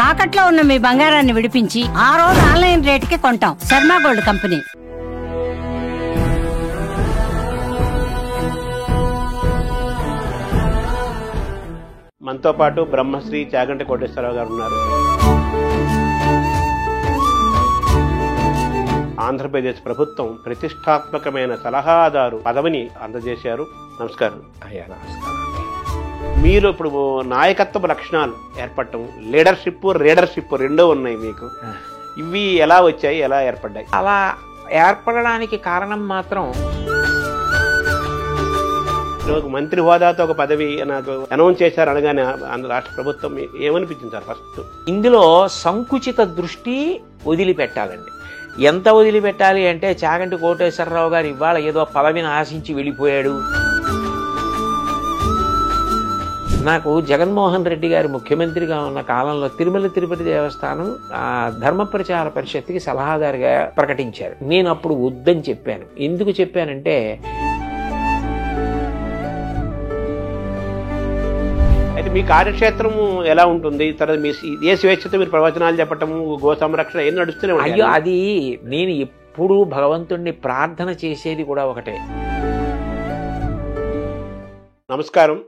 తాకట్లో ఉన్న మీ బంగారాన్ని విడిపించి ఆ రోజు ఆన్లైన్ రేటుకి కొంటాం. Sharma gold company. మనతో పాటు బ్రహ్మశ్రీ చాగంటి కోటేశ్వరరావు గారు ఉన్నారు. ఆంధ్రప్రదేశ్ ప్రభుత్వం ప్రతిష్టాత్మకమైన సలహాదారు పదవిని అందజేశారు. నమస్కారం. అయ్యా నమస్కారం. మీరు ఇప్పుడు నాయకత్వ లక్షణాలు ఏర్పడటం, రీడర్షిప్ రెండూ ఉన్నాయి మీకు. ఇవి ఎలా వచ్చాయి, ఎలా ఏర్పడ్డాయి? అలా ఏర్పడడానికి కారణం మాత్రం మంత్రి హోదాతో ఒక పదవి నాకు అనౌన్స్ చేశారు అనగానే రాష్ట్ర ప్రభుత్వం ఏమనిపించింది సార్? ఫస్ట్ ఇందులో సంకుచిత దృష్టి వదిలిపెట్టాలండి. ఎంత వదిలిపెట్టాలి అంటే, చాగంటి కోటేశ్వరరావు గారు ఇవాళ ఏదో పదవిని ఆశించి వెళ్ళిపోయాడు. నాకు జగన్మోహన్ రెడ్డి గారు ముఖ్యమంత్రిగా ఉన్న కాలంలో తిరుమల తిరుపతి దేవస్థానం ధర్మ ప్రచార పరిషత్తుకి సలహాదారుగా ప్రకటించారు. నేను అప్పుడు వద్దని చెప్పాను. ఎందుకు చెప్పానంటే, అయితే మీ కార్యక్షేత్రము ఎలా ఉంటుంది? తర్వాత మీ ఏ స్వేచ్ఛతో మీరు ప్రవచనాలు చెప్పటము, గో సంరక్షణ ఏం నడుస్తూనే ఉంటాయి. అయ్యో, అది నేను ఎప్పుడు భగవంతుణ్ణి ప్రార్థన చేసేది కూడా ఒకటే. నమస్కారం.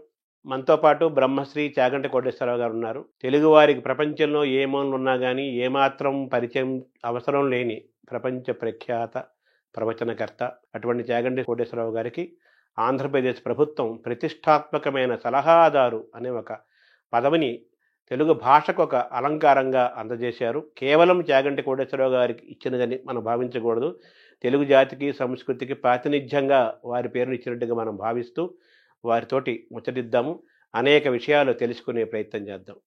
మనతో పాటు బ్రహ్మశ్రీ చాగంటి కోటేశ్వరరావు గారు ఉన్నారు. తెలుగు వారికి ప్రపంచంలో ఏ మూలన ఉన్నా కానీ ఏమాత్రం పరిచయం అవసరం లేని ప్రపంచ ప్రఖ్యాత ప్రవచనకర్త అటువంటి చాగంటి కోటేశ్వరరావు గారికి ఆంధ్రప్రదేశ్ ప్రభుత్వం ప్రతిష్టాత్మకమైన సలహాదారు అనే ఒక పదవిని తెలుగు భాషకు ఒక అలంకారంగా అందజేశారు. కేవలం చాగంటి కోటేశ్వరరావు గారికి ఇచ్చినదని మనం భావించకూడదు. తెలుగు జాతికి సంస్కృతికి ప్రాతినిధ్యంగా వారి పేరును ఇచ్చినట్టుగా మనం భావిస్తూ వారితోటి ముచ్చటిద్దాము. అనేక విషయాలు తెలుసుకునే ప్రయత్నం చేద్దాం.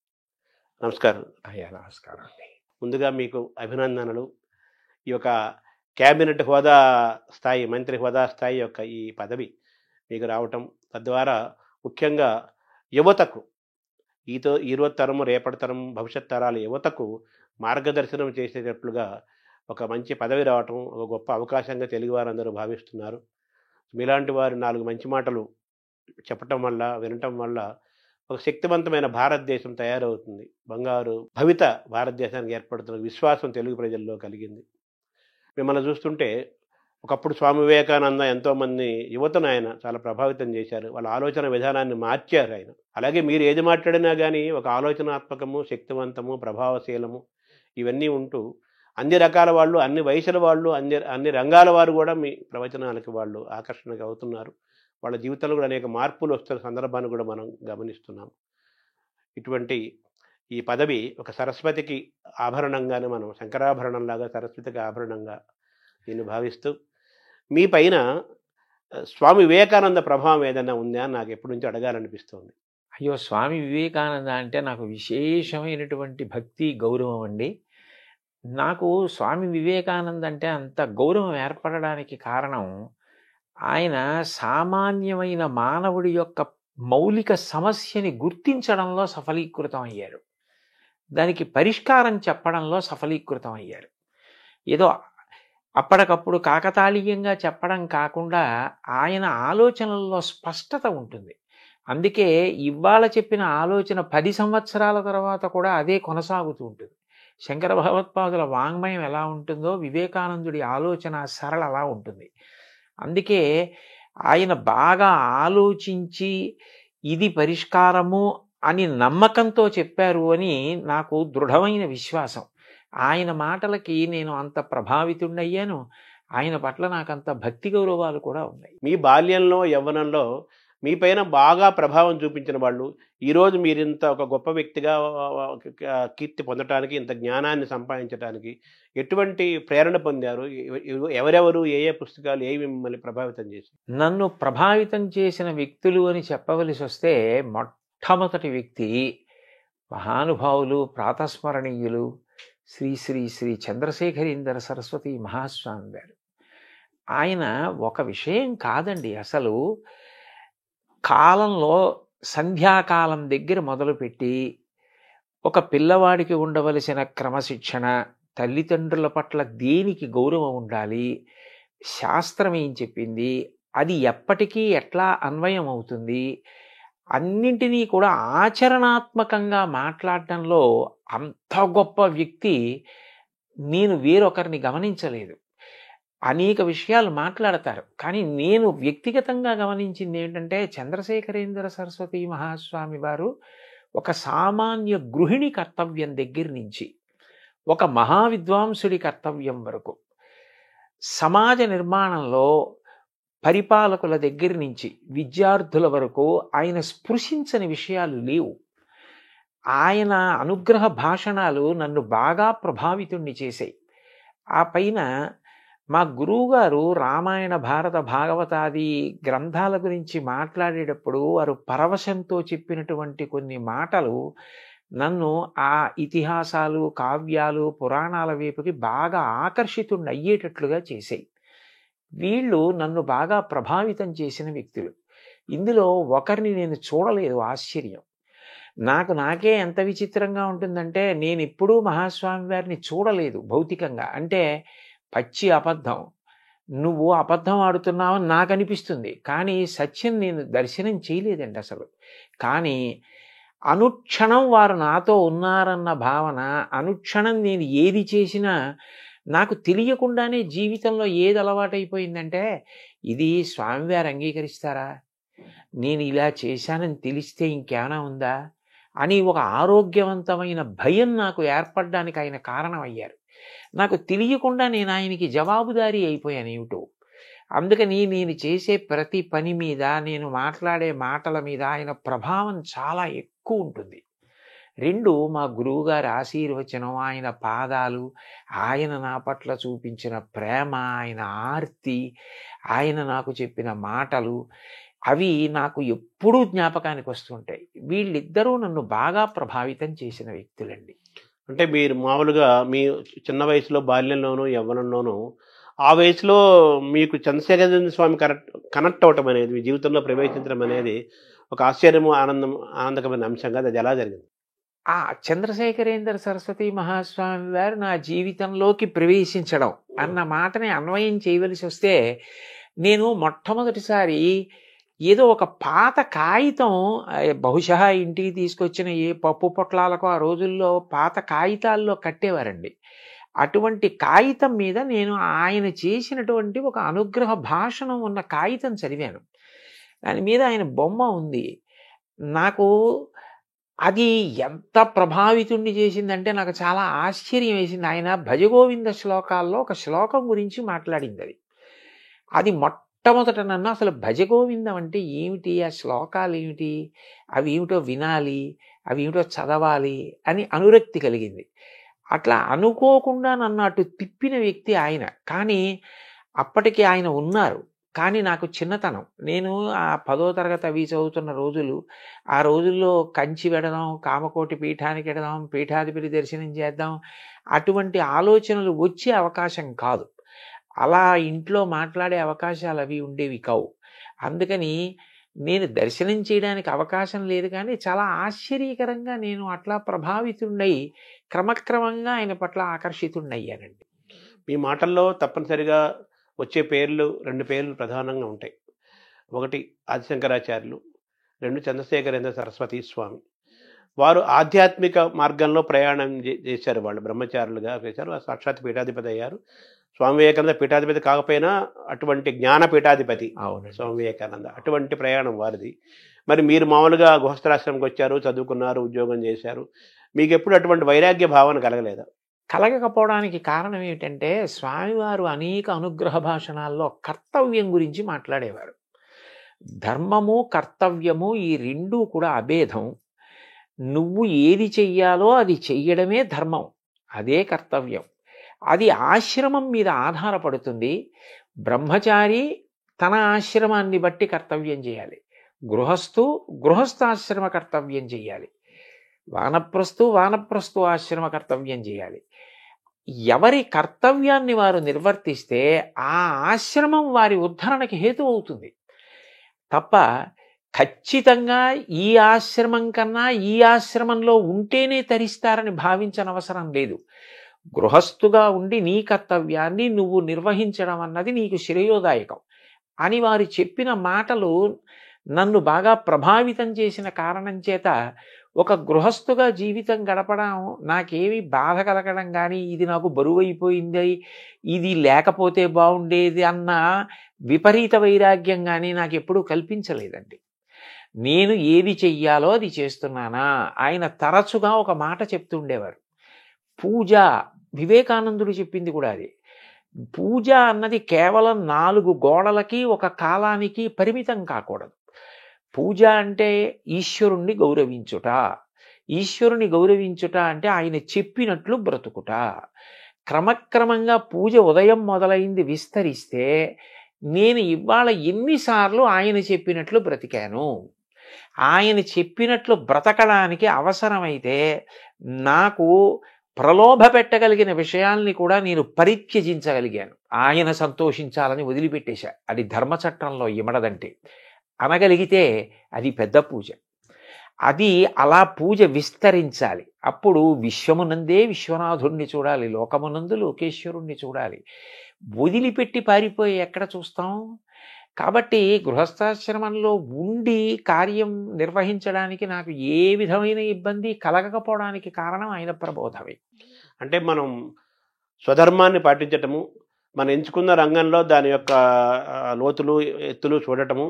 నమస్కారం. అయ్యా నమస్కారం అండి. ముందుగా మీకు అభినందనలు. ఈ యొక్క క్యాబినెట్ హోదా స్థాయి, మంత్రి హోదా స్థాయి యొక్క ఈ పదవి మీకు రావటం, తద్వారా ముఖ్యంగా యువతకు, ఈరోజు తరము, రేపటి తరం, భవిష్యత్ తరాల యువతకు మార్గదర్శనం చేసేటట్లుగా ఒక మంచి పదవి రావటం ఒక గొప్ప అవకాశంగా తెలుగు వారందరూ భావిస్తున్నారు. మీలాంటి వారు 4 మంచి మాటలు చెప్పటం వల్ల, వినటం వల్ల ఒక శక్తివంతమైన భారతదేశం తయారవుతుంది. బంగారు భవిత భారతదేశానికి ఏర్పడుతున్న విశ్వాసం తెలుగు ప్రజల్లో కలిగింది. మిమ్మల్ని చూస్తుంటే ఒకప్పుడు స్వామి వివేకానంద ఎంతోమంది యువతను ఆయన చాలా ప్రభావితం చేశారు. వాళ్ళ ఆలోచన విధానాన్ని మార్చారు ఆయన. అలాగే మీరు ఏది మాట్లాడినా కానీ ఒక ఆలోచనాత్మకము, శక్తివంతము, ప్రభావశీలము ఇవన్నీ ఉంటూ అన్ని రకాల వాళ్ళు, అన్ని వయసుల వాళ్ళు, అన్ని రంగాల వారు కూడా మీ ప్రవచనాలకి వాళ్ళు ఆకర్షణగా అవుతున్నారు. వాళ్ళ జీవితంలో కూడా అనేక మార్పులు వస్తున్న సందర్భాన్ని కూడా మనం గమనిస్తున్నాం. ఇటువంటి ఈ పదవి ఒక సరస్వతికి ఆభరణంగానే, మనం శంకరాభరణంలాగా సరస్వతికి ఆభరణంగా దీన్ని భావిస్తూ, మీ పైన స్వామి వివేకానంద ప్రభావం ఏదైనా ఉందా అని నాకు ఎప్పటి నుంచి అడగాలనిపిస్తుంది. అయ్యో, స్వామి వివేకానంద అంటే నాకు విశేషమైనటువంటి భక్తి, గౌరవం అండి. నాకు స్వామి వివేకానంద అంటే అంత గౌరవం ఏర్పడడానికి కారణం, ఆయన సామాన్యమైన మానవుడి యొక్క మౌలిక సమస్యని గుర్తించడంలో సఫలీకృతం అయ్యారు. దానికి పరిష్కారం చెప్పడంలో సఫలీకృతం అయ్యారు. ఏదో అప్పటికప్పుడు కాకతాళీయంగా చెప్పడం కాకుండా ఆయన ఆలోచనల్లో స్పష్టత ఉంటుంది. అందుకే ఇవాళ చెప్పిన ఆలోచన 10 సంవత్సరాల తర్వాత కూడా అదే కొనసాగుతూ ఉంటుంది. శంకర భగవత్పాదుల వాంగ్మయం ఎలా ఉంటుందో వివేకానందుడి ఆలోచన సరళ అలా ఉంటుంది. అందుకే ఆయన బాగా ఆలోచించి ఇది పరిష్కారము అని నమ్మకంతో చెప్పారు అని నాకు దృఢమైన విశ్వాసం. ఆయన మాటలకి నేను అంత ప్రభావితుడయ్యాను. ఆయన పట్ల నాకు అంత భక్తి గౌరవాలు కూడా ఉన్నాయి. మీ బాల్యంలో, యవ్వనంలో మీ పైన బాగా ప్రభావం చూపించిన వాళ్ళు, ఈరోజు మీరింత ఒక గొప్ప వ్యక్తిగా కీర్తి పొందటానికి, ఇంత జ్ఞానాన్ని సంపాదించడానికి ఎటువంటి ప్రేరణ పొందారు? ఎవరెవరు, ఏ ఏ పుస్తకాలు ఏవి మిమ్మల్ని ప్రభావితం చేసి? నన్ను ప్రభావితం చేసిన వ్యక్తులు అని చెప్పవలసి వస్తే, మొట్టమొదటి వ్యక్తి మహానుభావులు, ప్రాతస్మరణీయులు శ్రీ శ్రీ శ్రీ చంద్రశేఖరేంద్ర సరస్వతి మహాస్వామి గారు. ఆయన ఒక విషయం కాదండి, అసలు కాలంలో సంధ్యాకాలం దగ్గర మొదలుపెట్టి ఒక పిల్లవాడికి ఉండవలసిన క్రమశిక్షణ, తల్లిదండ్రుల పట్ల దేనికి గౌరవం ఉండాలి, శాస్త్రం ఏం చెప్పింది, అది ఎప్పటికీ ఎట్లా అన్వయం అవుతుంది, అన్నింటినీ కూడా ఆచరణాత్మకంగా మాట్లాడటంలో అంత గొప్ప వ్యక్తి నేను వేరొకరిని గమనించలేదు. అనేక విషయాలు మాట్లాడతారు, కానీ నేను వ్యక్తిగతంగా గమనించింది ఏంటంటే చంద్రశేఖరేంద్ర సరస్వతి మహాస్వామి వారు ఒక సామాన్య గృహిణి కర్తవ్యం దగ్గర నుంచి ఒక మహావిద్వాంసుడి కర్తవ్యం వరకు, సమాజ నిర్మాణంలో పరిపాలకుల దగ్గర నుంచి విద్యార్థుల వరకు ఆయన స్పృశించని విషయాలు లేవు. ఆయన అనుగ్రహ భాషణాలు నన్ను బాగా ప్రభావితుణ్ణి చేశాయి. ఆ పైన మా గురువుగారు రామాయణ భారత భాగవతాది గ్రంథాల గురించి మాట్లాడేటప్పుడు వారు పరవశంతో చెప్పినటువంటి కొన్ని మాటలు నన్ను ఆ ఇతిహాసాలు, కావ్యాలు, పురాణాల వైపుకి బాగా ఆకర్షితుణ్ణి అయ్యేటట్లుగా చేశాయి. వీళ్ళు నన్ను బాగా ప్రభావితం చేసిన వ్యక్తులు. ఇందులో ఒకరిని నేను చూడలేదు. ఆశ్చర్యం. నాకే ఎంత విచిత్రంగా ఉంటుందంటే, నేను ఎప్పుడూ మహాస్వామి వారిని చూడలేదు భౌతికంగా. అంటే పచ్చి అబద్ధం, నువ్వు అబద్ధం ఆడుతున్నావని నాకు అనిపిస్తుంది, కానీ సత్యం నేను దర్శనం చేయలేదండి అసలు. కానీ అనుక్షణం వారు నాతో ఉన్నారన్న భావన, అనుక్షణం నేను ఏది చేసినా నాకు తెలియకుండానే జీవితంలో ఏది అలవాటైపోయిందంటే, ఇది స్వామివారు అంగీకరిస్తారా, నేను ఇలా చేశానని తెలిస్తే ఇంకేమైనా ఉందా అని ఒక ఆరోగ్యవంతమైన భయం నాకు ఏర్పడడానికి ఆయన కారణం అయ్యారు. నాకు తెలియకుండా నేను ఆయనకి జవాబుదారీ అయిపోయాను ఏమిటో. అందుకని నేను చేసే ప్రతి పని మీద, నేను మాట్లాడే మాటల మీద ఆయన ప్రభావం చాలా ఎక్కువ ఉంటుంది. 2, మా గురువుగారి ఆశీర్వచనం, ఆయన పాదాలు, ఆయన నా పట్ల చూపించిన ప్రేమ, ఆయన ఆర్తి, ఆయన నాకు చెప్పిన మాటలు, అవి నాకు ఎప్పుడూ జ్ఞాపకానికి వస్తుంటాయి. వీళ్ళిద్దరూ నన్ను బాగా ప్రభావితం చేసిన వ్యక్తులండి. అంటే మీరు మామూలుగా మీ చిన్న వయసులో, బాల్యంలోనూ, యవ్వనంలోనూ, ఆ వయసులో మీకు చంద్రశేఖరేంద్ర స్వామి కనెక్ట్ అవ్వటం అనేది, మీ జీవితంలో ప్రవేశించడం అనేది ఒక ఆశ్చర్యము, ఆనందకరమైన అంశంగా అది ఎలా జరిగింది? ఆ చంద్రశేఖరేంద్ర సరస్వతి మహాస్వామి వారు నా జీవితంలోకి ప్రవేశించడం అన్న మాటని అన్వయం చేయవలసి వస్తే, నేను మొట్టమొదటిసారి ఏదో ఒక పాత కాగితం, బహుశా ఇంటికి తీసుకొచ్చిన ఏ పప్పు పొట్లాలకు ఆ రోజుల్లో పాత కాగితాల్లో కట్టేవారండి. అటువంటి కాగితం మీద నేను ఆయన చేసినటువంటి ఒక అనుగ్రహ భాషణం ఉన్న కాగితం చదివాను. దాని మీద ఆయన బొమ్మ ఉంది. నాకు అది ఎంత ప్రభావితుణ్ణి చేసిందంటే నాకు చాలా ఆశ్చర్యం వేసింది. ఆయన భజగోవింద శ్లోకాల్లో ఒక శ్లోకం గురించి మాట్లాడింది. అది మొట్టమొదట నన్ను అసలు భజగోవిందం అంటే ఏమిటి, ఆ శ్లోకాలు ఏమిటి, అవి ఏమిటో వినాలి, అవి ఏమిటో చదవాలి అని అనురక్తి కలిగింది. అట్లా అనుకోకుండా నన్ను అటు తిప్పిన వ్యక్తి ఆయన. కానీ అప్పటికి ఆయన ఉన్నారు, కానీ నాకు చిన్నతనం. నేను ఆ 10వ తరగతి అవి చదువుతున్న రోజులు. ఆ రోజుల్లో కంచి వెడదాం, కామకోటి పీఠానికి వెడదాం, పీఠాధిపతి దర్శనం చేద్దాం, అటువంటి ఆలోచనలు వచ్చే అవకాశం కాదు. అలా ఇంట్లో మాట్లాడే అవకాశాలు అవి ఉండేవి కావు. అందుకని నేను దర్శనం చేయడానికి అవకాశం లేదు, కానీ చాలా ఆశ్చర్యకరంగా నేను అట్లా ప్రభావితున్నై క్రమక్రమంగా ఆయన పట్ల ఆకర్షితున్నయ్యానండి. మీ మాటల్లో తప్పనిసరిగా వచ్చే పేర్లు, 2 పేర్లు ప్రధానంగా ఉంటాయి. 1 ఆదిశంకరాచార్యులు, 2 చంద్రశేఖరేంద్ర సరస్వతి స్వామి. వారు ఆధ్యాత్మిక మార్గంలో ప్రయాణం చేశారు. వాళ్ళు బ్రహ్మచారులుగా చేశారు, సాక్షాత్ పీఠాధిపతి అయ్యారు. స్వామి వివేకానంద పీఠాధిపతి కాకపోయినా అటువంటి జ్ఞాన పీఠాధిపతి స్వామి వివేకానంద. అటువంటి ప్రయాణం వారిది. మరి మీరు మామూలుగా గృహస్థాశ్రమంకి వచ్చారు, చదువుకున్నారు, ఉద్యోగం చేశారు. మీకు ఎప్పుడు అటువంటి వైరాగ్య భావన కలగలేదా? కలగకపోవడానికి కారణం ఏమిటంటే, స్వామివారు అనేక అనుగ్రహ భాషణాల్లో కర్తవ్యం గురించి మాట్లాడేవారు. ధర్మము, కర్తవ్యము ఈ 2 కూడా అభేదం. నువ్వు ఏది చెయ్యాలో అది చెయ్యడమే ధర్మం, అదే కర్తవ్యం. అది ఆశ్రమం మీద ఆధారపడుతుంది. బ్రహ్మచారి తన ఆశ్రమాన్ని బట్టి కర్తవ్యం చేయాలి, గృహస్థాశ్రమ కర్తవ్యం చేయాలి, వానప్రస్థు ఆశ్రమ కర్తవ్యం చేయాలి. ఎవరి కర్తవ్యాన్ని వారు నిర్వర్తిస్తే ఆ ఆశ్రమం వారి ఉద్ధరణకి హేతు అవుతుంది తప్ప, ఖచ్చితంగా ఈ ఆశ్రమం కన్నా ఈ ఆశ్రమంలో ఉంటేనే తరిస్తారని భావించనవసరం లేదు. గృహస్థుగా ఉండి నీ కర్తవ్యాన్ని నువ్వు నిర్వహించడం అన్నది నీకు శ్రేయోదాయకం అని వారు చెప్పిన మాటలు నన్ను బాగా ప్రభావితం చేసిన కారణం చేత ఒక గృహస్థుగా జీవితం గడపడం నాకేమి బాధ కలగడం కానీ, ఇది నాకు బరువైపోయింది, ఇది లేకపోతే బాగుండేది అన్న విపరీత వైరాగ్యం కానీ నాకు ఎప్పుడూ కల్పించలేదండి. నేను ఏది చెయ్యాలో అది చేస్తున్నానా. ఆయన తరచుగా ఒక మాట చెప్తుండేవారు, పూజ, వివేకానందుడు చెప్పింది కూడా అది. పూజ అన్నది కేవలం 4 గోడలకి ఒక కాలానికి పరిమితం కాకూడదు. పూజ అంటే ఈశ్వరుణ్ణి గౌరవించుట. ఈశ్వరుని గౌరవించుట అంటే ఆయన చెప్పినట్లు బ్రతుకుట. క్రమక్రమంగా పూజ ఉదయం మొదలైంది విస్తరిస్తే నేను ఇవాళ ఎన్నిసార్లు ఆయన చెప్పినట్లు బ్రతికాను. ఆయన చెప్పినట్లు బ్రతకడానికి అవసరమైతే నాకు ప్రలోభ పెట్టగలిగిన విషయాల్ని కూడా నేను పరిత్యజించగలిగాను. ఆయన సంతోషించాలని వదిలిపెట్టేశా. అది ధర్మచట్టంలో ఇమడదంటే అనగలిగితే అది పెద్ద పూజ. అది అలా పూజ విస్తరించాలి. అప్పుడు విశ్వమునందే విశ్వనాథుణ్ణి చూడాలి, లోకమునందు లోకేశ్వరుణ్ణి చూడాలి. వదిలిపెట్టి పారిపోయి ఎక్కడ చూస్తాం? కాబట్టి గృహస్థాశ్రమంలో ఉండి కార్యం నిర్వహించడానికి నాకు ఏ విధమైన ఇబ్బంది కలగకపోవడానికి కారణం ఆయన ప్రబోధమే. అంటే మనం స్వధర్మాన్ని పాటించటము, మనం ఎంచుకున్న రంగంలో దాని యొక్క లోతులు ఎత్తులు చూడటము,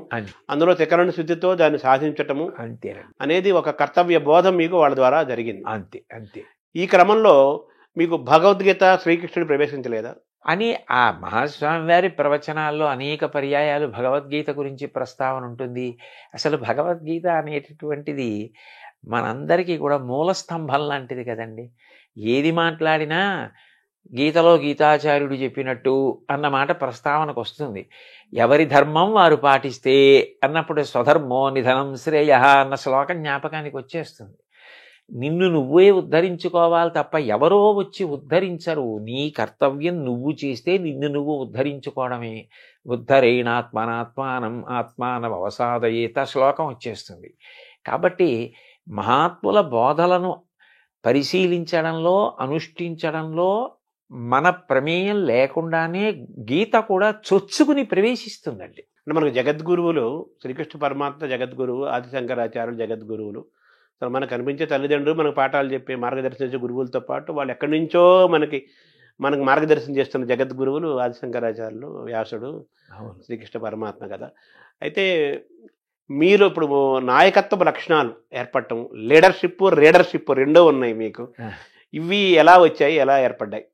అందులో త్రికరణ శుద్ధితో దాన్ని సాధించటము అనేది ఒక కర్తవ్య బోధం మీకు వాళ్ళ ద్వారా జరిగింది. అంతే అంతే. ఈ క్రమంలో మీకు భగవద్గీత శ్రీకృష్ణుడు ప్రవేశించలేదా అని ఆ మహాస్వామి వారి ప్రవచనాల్లో అనేక పర్యాయాలు భగవద్గీత గురించి ప్రస్తావన ఉంటుంది. అసలు భగవద్గీత అనేటటువంటిది మనందరికీ కూడా మూలస్తంభం లాంటిది కదండి. ఏది మాట్లాడినా గీతలో గీతాచార్యుడు చెప్పినట్టు అన్నమాట ప్రస్తావనకు వస్తుంది. ఎవరి ధర్మం వారు పాటిస్తే అన్నప్పుడు స్వధర్మో నిధనం శ్రేయ అన్న శ్లోకం జ్ఞాపకానికి వచ్చేస్తుంది. నిన్ను నువ్వే ఉద్ధరించుకోవాలి తప్ప ఎవరో వచ్చి ఉద్ధరించరు. నీ కర్తవ్యం నువ్వు చేస్తే నిన్ను నువ్వు ఉద్ధరించుకోవడమే. ఉద్ధరేణాత్మనాత్మానం ఆత్మానం అవసాదయేత శ్లోకం వచ్చేస్తుంది. కాబట్టి మహాత్ముల బోధలను పరిశీలించడంలో, అనుష్ఠించడంలో మన ప్రమేయం లేకుండానే గీత కూడా చొచ్చుకుని ప్రవేశిస్తుందండి. అంటే మనకు జగద్గురువులు శ్రీకృష్ణ పరమాత్మ జగద్గురువు, ఆదిశంకరాచార్యులు జగద్గురువులు. అసలు మనకు కనిపించే తల్లిదండ్రులు మనకు పాఠాలు చెప్పి మార్గదర్శించే గురువులతో పాటు వాళ్ళు ఎక్కడి నుంచో మనకు మార్గదర్శనం చేస్తున్న జగద్గురువులు ఆదిశంకరాచార్యులు, వ్యాసుడు, శ్రీకృష్ణ పరమాత్మ కదా. అయితే మీరు ఇప్పుడు నాయకత్వ లక్షణాలు ఏర్పడటం, రీడర్షిప్ రెండో ఉన్నాయి మీకు. ఇవి ఎలా వచ్చాయి, ఎలా ఏర్పడ్డాయి?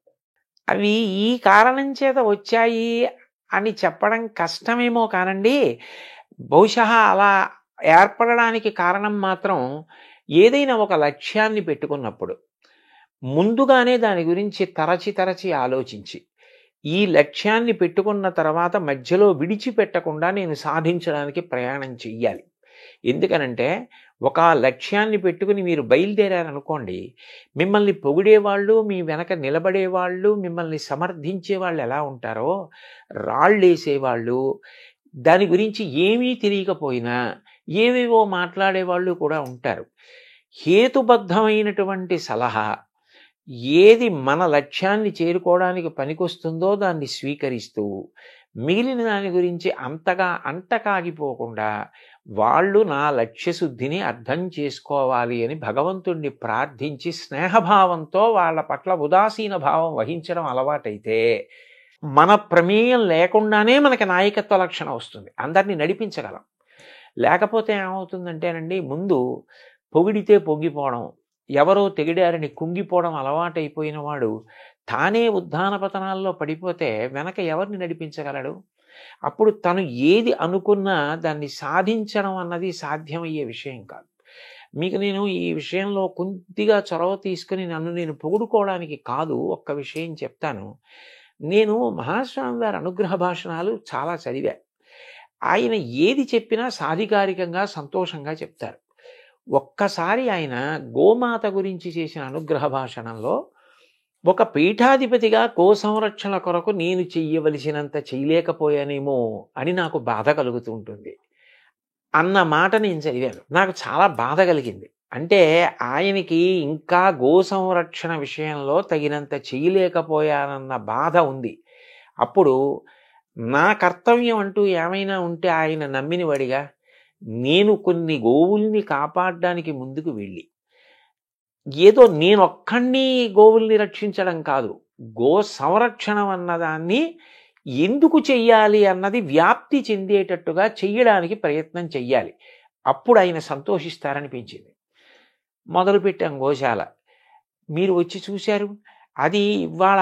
అవి ఈ కారణం చేత వచ్చాయి అని చెప్పడం కష్టమేమో కానండి, బహుశా అలా ఏర్పడడానికి కారణం మాత్రం ఏదైనా ఒక లక్ష్యాన్ని పెట్టుకున్నప్పుడు ముందుగానే దాని గురించి తరచి ఆలోచించి, ఈ లక్ష్యాన్ని పెట్టుకున్న తర్వాత మధ్యలో విడిచిపెట్టకుండా నేను సాధించడానికి ప్రయాణం చెయ్యాలి. ఎందుకనంటే ఒక లక్ష్యాన్ని పెట్టుకుని మీరు బయలుదేరారనుకోండి, మిమ్మల్ని పొగిడేవాళ్ళు, మీ వెనక నిలబడేవాళ్ళు, మిమ్మల్ని సమర్థించే వాళ్ళు ఎలా ఉంటారో, రాళ్ళేసేవాళ్ళు, దాని గురించి ఏమీ తెలియకపోయినా ఏవేవో మాట్లాడేవాళ్ళు కూడా ఉంటారు. హేతుబద్ధమైనటువంటి సలహా ఏది మన లక్ష్యాన్ని చేరుకోవడానికి పనికొస్తుందో దాన్ని స్వీకరిస్తూ, మిగిలిన దాని గురించి అంతగా అంటకాగిపోకుండా వాళ్ళు నా లక్ష్యశుద్ధిని అర్థం చేసుకోవాలి అని భగవంతుణ్ణి ప్రార్థించి స్నేహభావంతో వాళ్ళ పట్ల ఉదాసీన భావం వహించడం అలవాటైతే మన ప్రమేయం లేకుండానే మనకి నాయకత్వ లక్షణం వస్తుంది, అందరినీ నడిపించగలం. లేకపోతే ఏమవుతుందంటేనండి, ముందు పొగిడితే పొంగిపోవడం, ఎవరో తెగిడారని కుంగిపోవడం అలవాటైపోయిన వాడు తానే ఉద్ధాన పతనాల్లో పడిపోతే వెనక ఎవరిని నడిపించగలడు? అప్పుడు తను ఏది అనుకున్నా దాన్ని సాధించడం అన్నది సాధ్యమయ్యే విషయం కాదు. మీకు నేను ఈ విషయంలో కొద్దిగా చొరవ తీసుకుని నన్ను నేను పొగుడుకోవడానికి కాదు, ఒక్క విషయం చెప్తాను. నేను మహాస్వామి వారి అనుగ్రహ భాషణాలు చాలా చదివా. ఆయన ఏది చెప్పినా సాధికారికంగా సంతోషంగా చెప్తారు. ఒక్కసారి ఆయన గోమాత గురించి చేసిన అనుగ్రహ భాషణంలో, ఒక పీఠాధిపతిగా గో సంరక్షణ కొరకు నేను చెయ్యవలసినంత చేయలేకపోయానేమో అని నాకు బాధ కలుగుతూ ఉంటుంది అన్న మాట నేను చదివాను. నాకు చాలా బాధ కలిగింది. అంటే ఆయనకి ఇంకా గో సంరక్షణ విషయంలో తగినంత చేయలేకపోయానన్న బాధ ఉంది. అప్పుడు నా కర్తవ్యం అంటూ ఏమైనా ఉంటే ఆయన నమ్మినవాడిగా నేను కొన్ని గోవుల్ని కాపాడడానికి ముందుకు వెళ్ళి ఏదో నేనొక్కడిని గోవుల్ని రక్షించడం కాదు, గో సంరక్షణం అన్నదాన్ని ఎందుకు చెయ్యాలి అన్నది వ్యాప్తి చెందేటట్టుగా చెయ్యడానికి ప్రయత్నం చెయ్యాలి. అప్పుడు ఆయన సంతోషిస్తారనిపించింది. మొదలుపెట్టాం గోశాల. మీరు వచ్చి చూశారు. అది ఇవాళ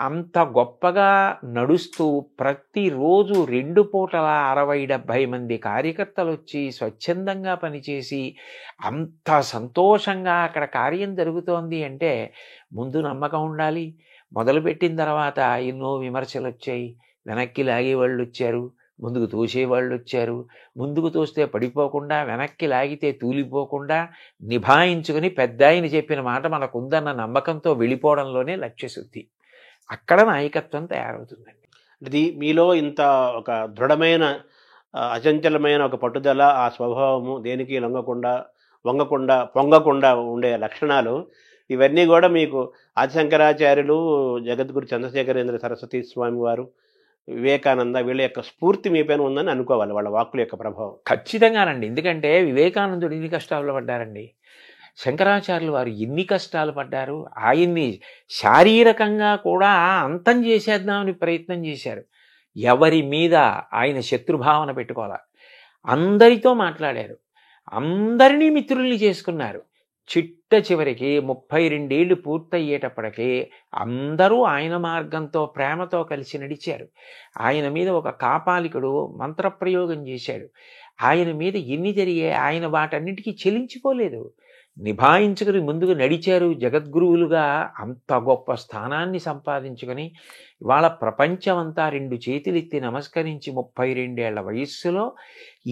అంత గొప్పగా నడుస్తూ ప్రతిరోజు 2 పూటల 60-70 మంది కార్యకర్తలు వచ్చి స్వచ్ఛందంగా పనిచేసి అంత సంతోషంగా అక్కడ కార్యం జరుగుతోంది అంటే ముందు నమ్మకం ఉండాలి. మొదలుపెట్టిన తర్వాత ఎన్నో విమర్శలు వచ్చాయి. వెనక్కి లాగేవాళ్ళు వచ్చారు, ముందుకు తోసేవాళ్ళు వచ్చారు. ముందుకు తోస్తే పడిపోకుండా, వెనక్కి లాగితే తూలిపోకుండా నిభాయించుకుని పెద్ద ఆయన చెప్పిన మాట మనకుందన్న నమ్మకంతో వెళ్ళిపోవడంలోనే లక్ష్యశుద్ధి. అక్కడ నాయకత్వం తయారవుతుందండి. ఇది మీలో ఇంత ఒక దృఢమైన అచంచలమైన ఒక పట్టుదల, ఆ స్వభావము, దేనికి లొంగకుండా వంగకుండా పొంగకుండా ఉండే లక్షణాలు, ఇవన్నీ కూడా మీకు ఆదిశంకరాచార్యులు, జగద్గురు చంద్రశేఖరేంద్ర సరస్వతి స్వామి వారు, వివేకానంద వీళ్ళ యొక్క స్ఫూర్తి మీ పైన ఉందని అనుకోవాలి, వాళ్ళ వాక్కుల యొక్క ప్రభావం. ఖచ్చితంగానండి. ఎందుకంటే వివేకానందుడు ఎన్ని కష్టాలు పడ్డారండి, శంకరాచార్యులు వారు ఎన్ని కష్టాలు పడ్డారు. ఆయన్ని శారీరకంగా కూడా అంతం చేసేద్దామని ప్రయత్నం చేశారు. ఎవరి మీద ఆయన శత్రుభావన పెట్టుకోవాలి. అందరితో మాట్లాడారు, అందరినీ మిత్రుల్ని చేసుకున్నారు. చిట్ట చివరికి 32 ఏళ్ళు పూర్తయ్యేటప్పటికీ అందరూ ఆయన మార్గంతో ప్రేమతో కలిసి నడిచారు. ఆయన మీద ఒక కాపాలికుడు మంత్రప్రయోగం చేశాడు. ఆయన మీద ఎన్ని జరిగే ఆయన వాటన్నిటికీ చెలించిపోలేదు, నిభాయించుకుని ముందుకు నడిచారు. జగద్గురువులుగా అంత గొప్ప స్థానాన్ని సంపాదించుకొని ఇవాళ ప్రపంచమంతా 2 చేతులెత్తి నమస్కరించి 32 ఏళ్ల వయస్సులో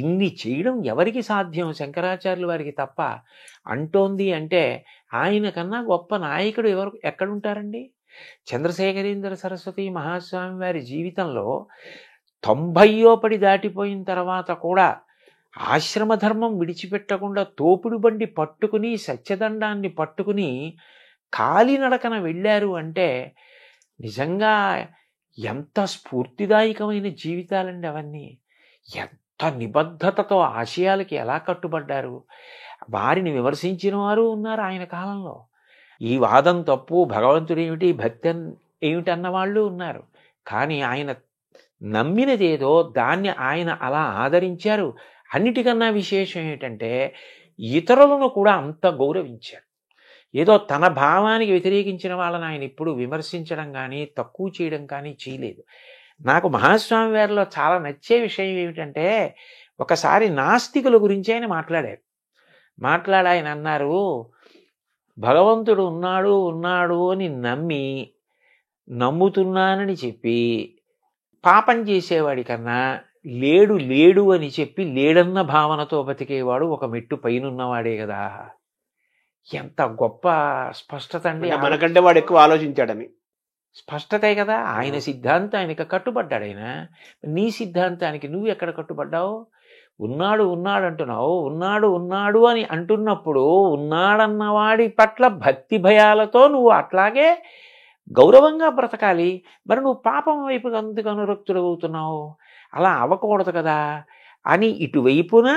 ఇన్ని చేయడం ఎవరికి సాధ్యం? శంకరాచార్యుల వారికి తప్ప. అంటోంది అంటే ఆయన కన్నా గొప్ప నాయకుడు ఎక్కడుంటారండి? చంద్రశేఖరేంద్ర సరస్వతి మహాస్వామి వారి జీవితంలో 90 పడి దాటిపోయిన తర్వాత కూడా ఆశ్రమధర్మం విడిచిపెట్టకుండా తోపుడు బండి పట్టుకుని సత్యదండాన్ని పట్టుకుని కాలినడకన వెళ్ళారు అంటే నిజంగా ఎంత స్ఫూర్తిదాయకమైన జీవితాలండి అవన్నీ. ఎంత నిబద్ధతతో ఆశయాలకి ఎలా కట్టుబడ్డారు. వారిని విమర్శించిన వారు ఉన్నారు ఆయన కాలంలో. ఈ వాదం తప్పు, భగవంతుడు ఏమిటి, భక్తి ఏమిటి అన్నవాళ్ళు ఉన్నారు. కానీ ఆయన నమ్మినదేదో దాన్ని ఆయన అలా ఆదరించారు. అన్నిటికన్నా విశేషం ఏంటంటే ఇతరులను కూడా అంత గౌరవించారు. ఏదో తన భావానికి వ్యతిరేకించిన వాళ్ళని ఆయన ఇప్పుడు విమర్శించడం కానీ తక్కువ చేయడం కానీ చేయలేదు. నాకు మహాస్వామి వారిలో చాలా నచ్చే విషయం ఏమిటంటే ఒకసారి నాస్తికుల గురించి ఆయన మాట్లాడారు. ఆయన అన్నారు, భగవంతుడు ఉన్నాడు అని నమ్ముతున్నానని చెప్పి పాపం చేసేవాడి కన్నా లేడు అని చెప్పి లేడన్న భావనతో బతికేవాడు ఒక మెట్టు పైనున్నవాడే కదా. ఎంత గొప్ప స్పష్టత అండి. మనకంటే వాడు ఎక్కువ ఆలోచించాడని స్పష్టతే కదా. ఆయన సిద్ధాంతానికి కట్టుబడ్డాడు. ఆయన నీ సిద్ధాంతానికి నువ్వు ఎక్కడ కట్టుబడ్డావు? ఉన్నాడు అంటున్నావు. ఉన్నాడు అని అంటున్నప్పుడు ఉన్నాడన్నవాడి పట్ల భక్తి భయాలతో నువ్వు అట్లాగే గౌరవంగా బ్రతకాలి. మరి నువ్వు పాపం వైపు అందుకు అనురక్తుడవుతున్నావు, అలా అవ్వకూడదు కదా అని ఇటువైపున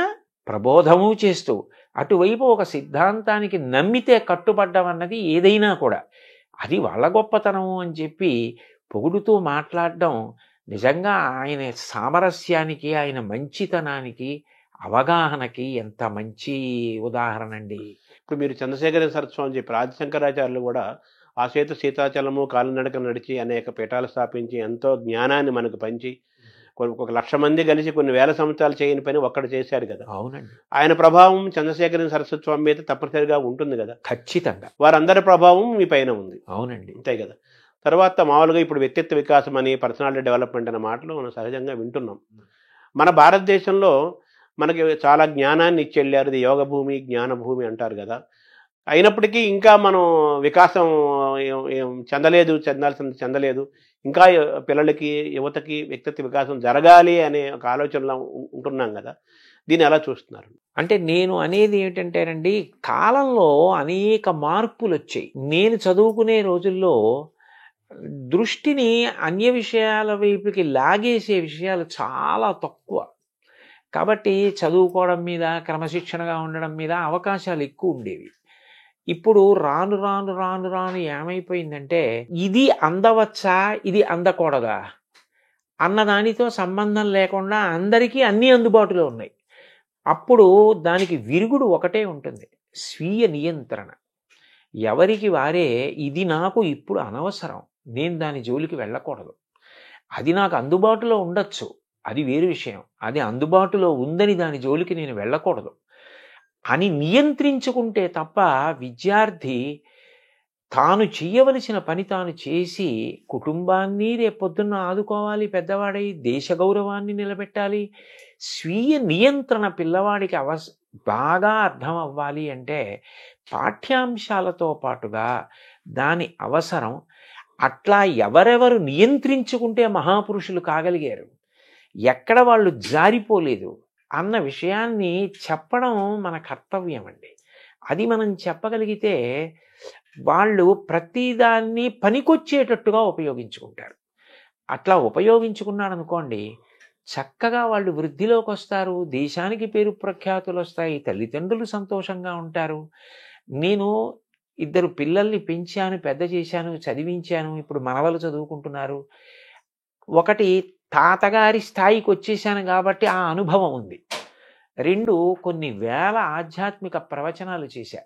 ప్రబోధము చేస్తూ అటువైపు ఒక సిద్ధాంతానికి నమ్మితే కట్టుబడ్డం అన్నది ఏదైనా కూడా అది వాళ్ళ గొప్పతనము అని చెప్పి పొగుడుతూ మాట్లాడడం నిజంగా ఆయన సామరస్యానికి, ఆయన మంచితనానికి, అవగాహనకి ఎంత మంచి ఉదాహరణ అండి. ఇప్పుడు మీరు చంద్రశేఖర సరస్వామి చెప్పి ఆదిశంకరాచార్యులు కూడా ఆ సీతాచలము కాలినడక నడిచి అనేక పీఠాలు స్థాపించి ఎంతో జ్ఞానాన్ని మనకు పంచి ఒక 1,00,000 మంది కలిసి కొన్ని వేల సంవత్సరాలు చేయని పని ఒక్కడు చేశారు కదా. అవునండి. ఆయన ప్రభావం చంద్రశేఖర సరస్వతి స్వామి మీద తప్పనిసరిగా ఉంటుంది కదా. ఖచ్చితంగా వారందరి ప్రభావం మీ పైన ఉంది. అవునండి. అంతే కదా. తర్వాత మామూలుగా ఇప్పుడు వ్యక్తిత్వ వికాసం అని, పర్సనాలిటీ డెవలప్మెంట్ అనే మాటలు మనం సహజంగా వింటున్నాం. మన భారతదేశంలో మనకి చాలా జ్ఞానాన్ని ఇచ్చెళ్ళారు. ఇది యోగ భూమి, జ్ఞాన భూమి అంటారు కదా. అయినప్పటికీ ఇంకా మనం వికాసం చెందలేదు. ఇంకా పిల్లలకి, యువతకి వ్యక్తిత్వ వికాసం జరగాలి అనే ఒక ఆలోచనలో ఉంటున్నాం కదా. దీన్ని ఎలా చూస్తున్నారు? అంటే నేను అనేది ఏమిటంటేనండి, కాలంలో అనేక మార్పులు వచ్చాయి. నేను చదువుకునే రోజుల్లో దృష్టిని అన్య విషయాల వైపుకి లాగేసే విషయాలు చాలా తక్కువ. కాబట్టి చదువుకోవడం మీద, క్రమశిక్షణగా ఉండడం మీద అవకాశాలు ఎక్కువ ఉండేవి. ఇప్పుడు రాను రాను రాను రాను ఏమైపోయిందంటే ఇది అందవచ్చా ఇది అందకూడదా అన్నదానితో సంబంధం లేకుండా అందరికీ అన్నీ అందుబాటులో ఉన్నాయి. అప్పుడు దానికి విరుగుడు ఒకటే ఉంటుంది, స్వీయ నియంత్రణ. ఎవరికి వారే ఇది నాకు ఇప్పుడు అనవసరం, నేను దాని జోలికి వెళ్ళకూడదు. అది నాకు అందుబాటులో ఉండొచ్చు, అది వేరు విషయం. అది అందుబాటులో ఉందని దాని జోలికి నేను వెళ్ళకూడదు అని నియంత్రించుకుంటే తప్ప విద్యార్థి తాను చేయవలసిన పని తాను చేసి కుటుంబాన్ని రేపొద్దున్న ఆదుకోవాలి, పెద్దవాడై దేశ గౌరవాన్ని నిలబెట్టాలి. స్వీయ నియంత్రణ పిల్లవాడికి బాగా అర్థం అవ్వాలి అంటే పాఠ్యాంశాలతో పాటుగా దాని అవసరం. అట్లా ఎవరెవరు నియంత్రించుకుంటే మహాపురుషులు కాగలిగారు, ఎక్కడ వాళ్ళు జారిపోలేదు అన్న విషయాన్ని చెప్పడం మన కర్తవ్యం అండి. అది మనం చెప్పగలిగితే వాళ్ళు ప్రతిదాన్ని పనికొచ్చేటట్టుగా ఉపయోగించుకుంటారు. అట్లా ఉపయోగించుకున్నారనుకోండి, చక్కగా వాళ్ళు వృద్ధిలోకి వస్తారు, దేశానికి పేరు ప్రఖ్యాతులు వస్తాయి, తల్లిదండ్రులు సంతోషంగా ఉంటారు. నేను 2 పిల్లల్ని పెంచాను, పెద్ద చేశాను, చదివించాను, ఇప్పుడు మనవలు చదువుకుంటున్నారు. ఒకటి తాతగారి స్థాయికి వచ్చేసాను కాబట్టి ఆ అనుభవం ఉంది. 2 కొన్ని వేల ఆధ్యాత్మిక ప్రవచనాలు చేశా.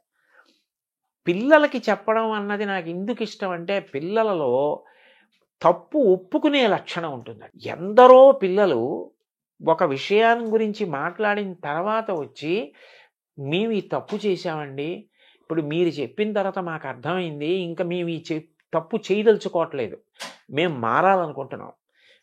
పిల్లలకి చెప్పడం అన్నది నాకు ఎందుకు ఇష్టం అంటే పిల్లలలో తప్పు ఒప్పుకునే లక్షణం ఉంటుంది. ఎందరో పిల్లలు ఒక విషయాన్ని గురించి మాట్లాడిన తర్వాత వచ్చి మేము ఈ తప్పు చేశామండి, ఇప్పుడు మీరు చెప్పిన తర్వాత మాకు అర్థమైంది, ఇంకా మేము ఈ తప్పు చేయదలుచుకోవట్లేదు, మేము మారాలనుకుంటున్నాం,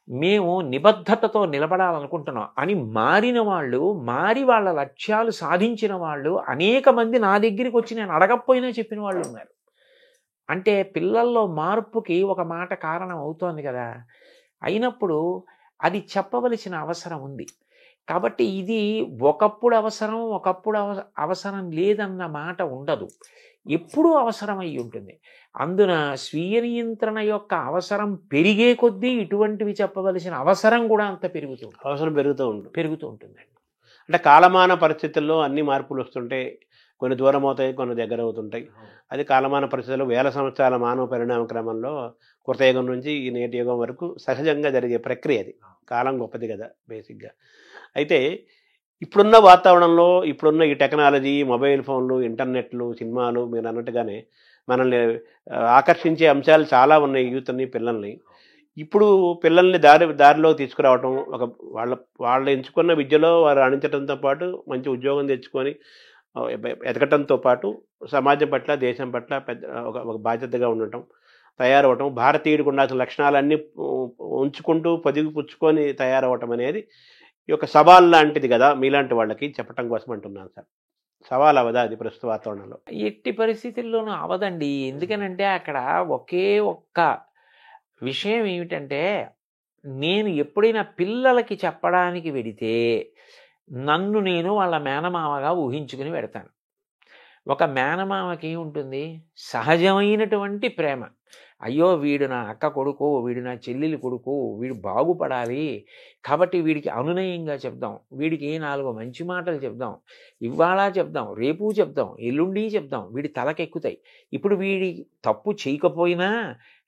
మేము నిబద్ధతతో నిలబడాలనుకుంటున్నాం అని మారిన వాళ్ళు, మారి వాళ్ళ లక్ష్యాలు సాధించిన వాళ్ళు అనేక మంది నా దగ్గరికి వచ్చి నేను అడగకపోయినా చెప్పిన వాళ్ళు ఉన్నారు. అంటే పిల్లల్లో మార్పుకి ఒక మాట కారణం అవుతోంది కదా. అయినప్పుడు అది చెప్పవలసిన అవసరం ఉంది. కాబట్టి ఇది ఒకప్పుడు అవసరం, ఒకప్పుడు అవసరం లేదన్న మాట ఉండదు, ఎప్పుడూ అవసరమై ఉంటుంది. అందున స్వీయ నియంత్రణ యొక్క అవసరం పెరిగే కొద్దీ ఇటువంటివి చెప్పవలసిన అవసరం కూడా అంత అవసరం పెరుగుతూ ఉంటుందండి. అంటే కాలమాన పరిస్థితుల్లో అన్ని మార్పులు వస్తుంటే కొన్ని దూరం అవుతాయి, కొన్ని దగ్గర అవుతుంటాయి. అది కాలమాన పరిస్థితుల్లో వేల సంవత్సరాల మానవ పరిణామ క్రమంలో కృతయుగం నుంచి ఈ నేటి యుగం వరకు సహజంగా జరిగే ప్రక్రియ. అది కాలం గొప్పది కదా బేసిక్గా. అయితే ఇప్పుడున్న వాతావరణంలో, ఇప్పుడున్న ఈ టెక్నాలజీ, మొబైల్ ఫోన్లు, ఇంటర్నెట్లు, సినిమాలు, మీరు అన్నట్టుగానే మనల్ని ఆకర్షించే అంశాలు చాలా ఉన్నాయి యూత్ని, పిల్లల్ని. ఇప్పుడు పిల్లల్ని దారిలో తీసుకురావటం, వాళ్ళు ఎంచుకున్న విద్యలో వారు రాణించడంతో పాటు మంచి ఉద్యోగం తెచ్చుకొని ఎదగటంతో పాటు సమాజం పట్ల, దేశం పట్ల ఒక బాధ్యతగా ఉండటం, తయారవటం, భారతీయుడికి ఉండాల్సిన లక్షణాలన్నీ ఉంచుకుంటూ పుచ్చుకొని తయారవటం అనేది ఈ యొక్క సవాల్ లాంటిది కదా మీలాంటి వాళ్ళకి చెప్పటం కోసం అంటున్నాను సార్. సవాల్ అవదా అది ప్రస్తుత వాతావరణంలో? ఎట్టి పరిస్థితుల్లోనూ అవదండి. ఎందుకనంటే అక్కడ ఒకే ఒక్క విషయం ఏమిటంటే, నేను ఎప్పుడైనా పిల్లలకి చెప్పడానికి వెడితే నన్ను నేను వాళ్ళ మేనమామగా ఊహించుకుని పెడతాను. ఒక మేనమామకి ఏముంటుంది, సహజమైనటువంటి ప్రేమ. అయ్యో వీడు నా అక్క కొడుకు, వీడు నా చెల్లెలి కొడుకు, వీడు బాగుపడాలి కాబట్టి వీడికి అనునయంగా చెప్దాం, వీడికి 4 మంచి మాటలు చెప్దాం, ఇవాళ చెప్దాం, రేపు చెప్దాం, ఎల్లుండి చెప్దాం, వీడి తలకెక్కుతాయి. ఇప్పుడు వీడి తప్పు చేయకపోయినా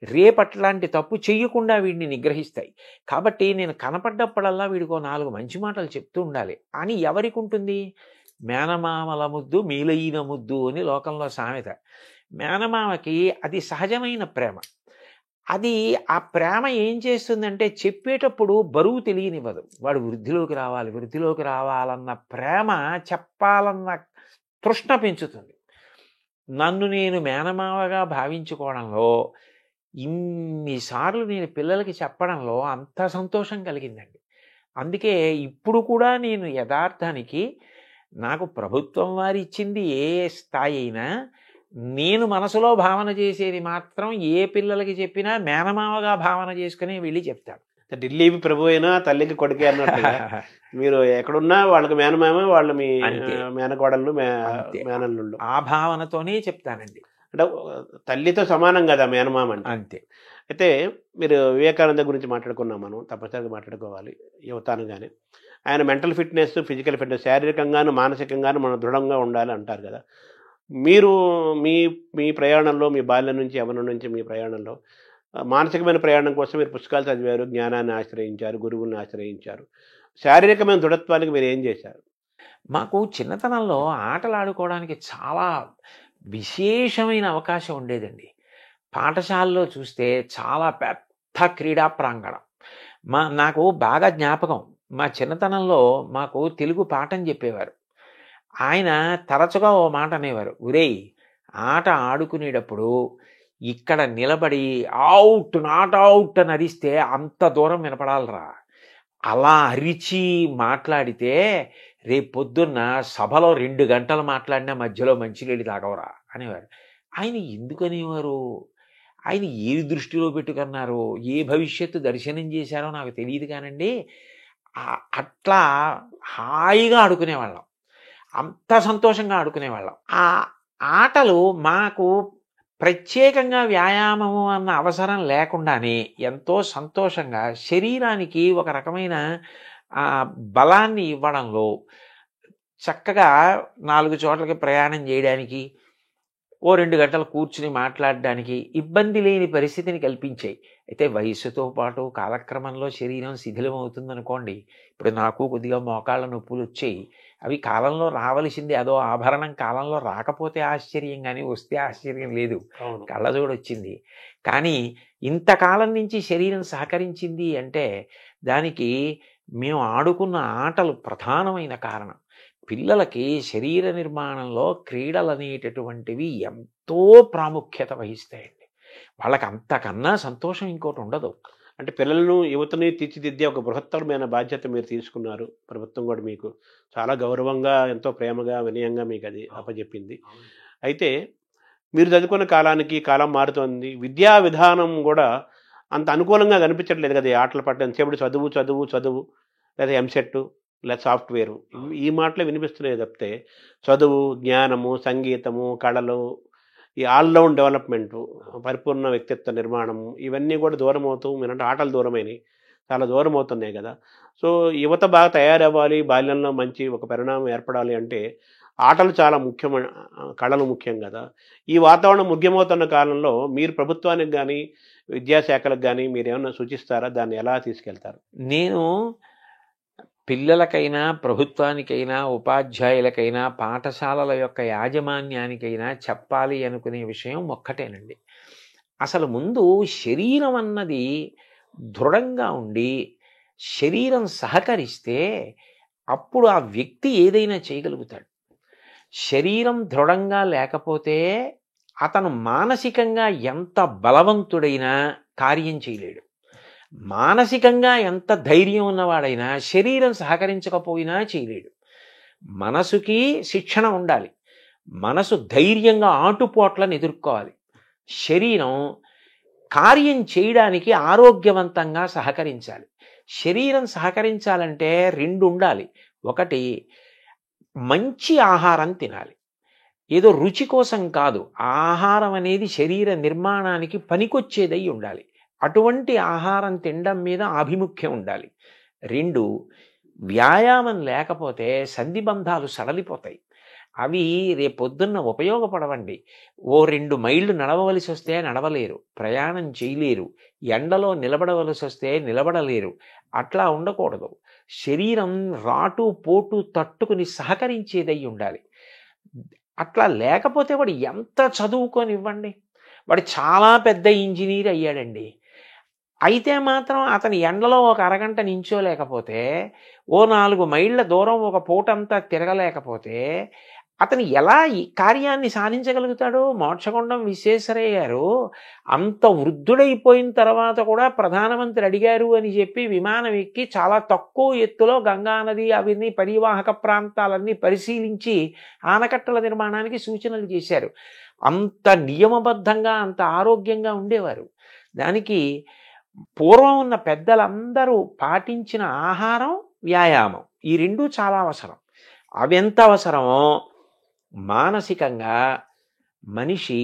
రేపట్లాంటి తప్పు చెయ్యకుండా వీడిని నిగ్రహిస్తాయి. కాబట్టి నేను కనపడ్డప్పుడల్లా వీడికో 4 మంచి మాటలు చెప్తూ ఉండాలి అని ఎవరికి ఉంటుంది? మేనమామల ముద్దు మీలైన ముద్దు అని లోకంలో సామెత. మేనమామకి అది సహజమైన ప్రేమ. అది ఆ ప్రేమ ఏం చేస్తుందంటే చెప్పేటప్పుడు బరువు తెలియనివ్వదు. వాడు వృద్ధిలోకి రావాలన్న ప్రేమ, చెప్పాలన్న తృష్ణ పెంచుతుంది. నన్ను నేను మేనమామగా భావించుకోవడంలో, ఇన్నిసార్లు నేను పిల్లలకి చెప్పడంలో అంత సంతోషం కలిగిందండి. అందుకే ఇప్పుడు కూడా నేను యథార్థానికి నాకు ప్రభుత్వం వారు ఇచ్చింది ఏ స్థాయి అయినా నేను మనసులో భావన చేసేది మాత్రం ఏ పిల్లలకి చెప్పినా మేనమామగా భావన చేసుకుని వెళ్ళి చెప్తాను. ఢిల్లీకి ప్రభు అయినా తల్లికి కొడుకే అన్నట్టుగా మీరు ఎక్కడున్నా వాళ్ళకి మేనమామ, వాళ్ళు మీ మేనకోడళ్ళు, మేనల్లుళ్ళు, ఆ భావనతోనే చెప్తానండి. అంటే తల్లితో సమానం కదా మేనమామ అంటే. అంతే. అయితే మీరు వివేకానంద గురించి మాట్లాడుకున్నాం, మనం తప్పనిసరిగా మాట్లాడుకోవాలి యువతానుగానే. ఆయన మెంటల్ ఫిట్నెస్, ఫిజికల్ ఫిట్నెస్, శారీరకంగాను మానసికంగాను మనం దృఢంగా ఉండాలి అంటారు కదా. మీరు మీ మీ ప్రయాణంలో, మీ బాల్యం నుంచి, యవ్వనం నుంచి మీ ప్రయాణంలో మానసికమైన ప్రయాణం కోసం మీరు పుస్తకాలు చదివారు, జ్ఞానాన్ని ఆశ్రయించారు, గురువుల్ని ఆశ్రయించారు. శారీరకమైన దృఢత్వానికి మీరు ఏం చేశారు? మాకు చిన్నతనంలో ఆటలు ఆడుకోవడానికి చాలా విశేషమైన అవకాశం ఉండేదండి. పాఠశాలలో చూస్తే చాలా పెద్ద క్రీడా ప్రాంగణం. నాకు బాగా జ్ఞాపకం, మా చిన్నతనంలో మాకు తెలుగు పాఠం చెప్పేవారు. ఆయన తరచుగా ఓ మాట అనేవారు, "ఒరేయ్, ఆట ఆడుకునేటప్పుడు ఇక్కడ నిలబడి అవుట్ నాట్ అవుట్ అని అరిస్తే అంత దూరం వినపడాలరా. అలా అరిచి మాట్లాడితే రేపు పొద్దున్న సభలో 2 గంటలు మాట్లాడినా మధ్యలో మంచినీళ్ళు తాగవరా" అనేవారు. ఆయన ఎందుకు అనేవారు, ఆయన ఏది దృష్టిలో పెట్టుకున్నారో, ఏ భవిష్యత్తు దర్శనం చేశారో నాకు తెలియదు కానండి, అట్లా హాయిగా ఆడుకునేవాళ్ళం, అంత సంతోషంగా ఆడుకునేవాళ్ళం. ఆ ఆటలు మాకు ప్రత్యేకంగా వ్యాయామము అన్న అవసరం లేకుండానే ఎంతో సంతోషంగా శరీరానికి ఒక రకమైన బలాన్ని ఇవ్వడంలో, చక్కగా 4 చోట్లకి ప్రయాణం చేయడానికి, ఓ 2 గంటలు కూర్చుని మాట్లాడడానికి ఇబ్బంది లేని పరిస్థితిని కల్పించాయి. అయితే వయస్సుతో పాటు కాలక్రమంలో శరీరం శిథిలం అవుతుందనుకోండి. ఇప్పుడు నాకు కొద్దిగా మోకాళ్ళ నొప్పులు వచ్చాయి. అవి కాలంలో రావలసిందే, అదో ఆభరణం కాలంలో రాకపోతే ఆశ్చర్యం, కానీ వస్తే ఆశ్చర్యం లేదు. కళ్ళజోడు వచ్చింది, కానీ ఇంతకాలం నుంచి శరీరం సహకరించింది అంటే దానికి మేము ఆడుకున్న ఆటలు ప్రధానమైన కారణం. పిల్లలకి శరీర నిర్మాణంలో క్రీడలు అనేటటువంటివి ఎంతో ప్రాముఖ్యత వహిస్తాయండి. వాళ్ళకి అంతకన్నా సంతోషం ఇంకోటి ఉండదు. అంటే పిల్లలను, యువతని తీర్చిదిద్దే ఒక బృహత్తరమైన బాధ్యత మీరు తీసుకున్నారు. ప్రభుత్వం కూడా మీకు చాలా గౌరవంగా, ఎంతో ప్రేమగా, వినయంగా మీకు అది అప్పచెప్పింది. అయితే మీరు చదువుకున్న కాలానికి కాలం మారుతోంది, విద్యా విధానం కూడా అంత అనుకూలంగా కనిపించట్లేదు కదా. ఈ ఆటలు పట్టడం సేపటి చదువు చదువు చదువు, లేదా ఎంసెట్, లేదా సాఫ్ట్వేరు, ఈ మాటలే వినిపిస్తున్నాయి తప్పితే చదువు, జ్ఞానము, సంగీతము, కళలు, ఈ ఆల్రౌండ్ డెవలప్మెంటు, పరిపూర్ణ వ్యక్తిత్వ నిర్మాణము, ఇవన్నీ కూడా దూరం అవుతూ, మీరంటే ఆటలు దూరమైనవి, చాలా దూరం అవుతున్నాయి కదా. సో యువత బాగా తయారవ్వాలి, బాల్యంలో మంచి ఒక పరిణామం ఏర్పడాలి అంటే ఆటలు చాలా ముఖ్యమైన, కళలు ముఖ్యం కదా. ఈ వాతావరణం ముఖ్యమవుతున్న కాలంలో మీరు ప్రభుత్వానికి కానీ, విద్యాశాఖలకు కానీ మీరు ఏమన్నా సూచిస్తారా? దాన్ని ఎలా తీసుకెళ్తారు? నేను పిల్లలకైనా, ప్రభుత్వానికైనా, ఉపాధ్యాయులకైనా, పాఠశాలల యొక్క యాజమాన్యానికైనా చెప్పాలి అనుకునే విషయం ఒక్కటేనండి. అసలు ముందు శరీరం అన్నది దృఢంగా ఉండి, శరీరం సహకరిస్తే అప్పుడు ఆ వ్యక్తి ఏదైనా చేయగలుగుతాడు. శరీరం దృఢంగా లేకపోతే అతను మానసికంగా ఎంత బలవంతుడైనా కార్యం చేయలేడు. మానసికంగా ఎంత ధైర్యం ఉన్నవాడైనా శరీరం సహకరించకపోయినా చేయలేడు. మనసుకి శిక్షణ ఉండాలి, మనసు ధైర్యంగా ఆటుపోట్లను ఎదుర్కోవాలి. శరీరం కార్యం చేయడానికి ఆరోగ్యవంతంగా సహకరించాలి. శరీరం సహకరించాలంటే 2 ఉండాలి. ఒకటి, మంచి ఆహారం తినాలి. ఏదో రుచి కోసం కాదు, ఆహారం అనేది శరీర నిర్మాణానికి పనికొచ్చేదై ఉండాలి. అటువంటి ఆహారం తినడం మీద ఆభిముఖ్యం ఉండాలి. 2, వ్యాయామం లేకపోతే సంధిబంధాలు సడలిపోతాయి. అవి రేపొద్దున్న ఉపయోగపడవండి. ఓ 2 మైళ్ళు నడవవలసి వస్తే నడవలేరు, ప్రయాణం చేయలేరు, ఎండలో నిలబడవలసి వస్తే నిలబడలేరు. అట్లా ఉండకూడదు. శరీరం రాటు పోటు తట్టుకుని సహకరించేదై ఉండాలి. అట్లా లేకపోతే వాడు ఎంత చదువుకొనివ్వండి, వాడు చాలా పెద్ద ఇంజనీర్ అయ్యాడండి, అయితే మాత్రం అతని ఎండలో ఒక అరగంట నించోలేకపోతే, ఓ 4 మైళ్ళ దూరం ఒక పూటంతా తిరగలేకపోతే అతను ఎలా ఈ కార్యాన్ని సాధించగలుగుతాడు? మోక్షగుండం విశ్వేశ్వరయ్య గారు అంత వృద్ధుడైపోయిన తర్వాత కూడా ప్రధానమంత్రి అడిగారు అని చెప్పి విమానం ఎక్కి చాలా తక్కువ ఎత్తులో గంగానది అవన్నీ పరివాహక ప్రాంతాలన్నీ పరిశీలించి ఆనకట్టల నిర్మాణానికి సూచనలు చేశారు. అంత నియమబద్ధంగా, అంత ఆరోగ్యంగా ఉండేవారు. దానికి పూర్వం ఉన్న పెద్దలందరూ పాటించిన ఆహారం, వ్యాయామం, ఈ 2 చాలా అవసరం. అవి ఎంత అవసరమో మానసికంగా మనిషి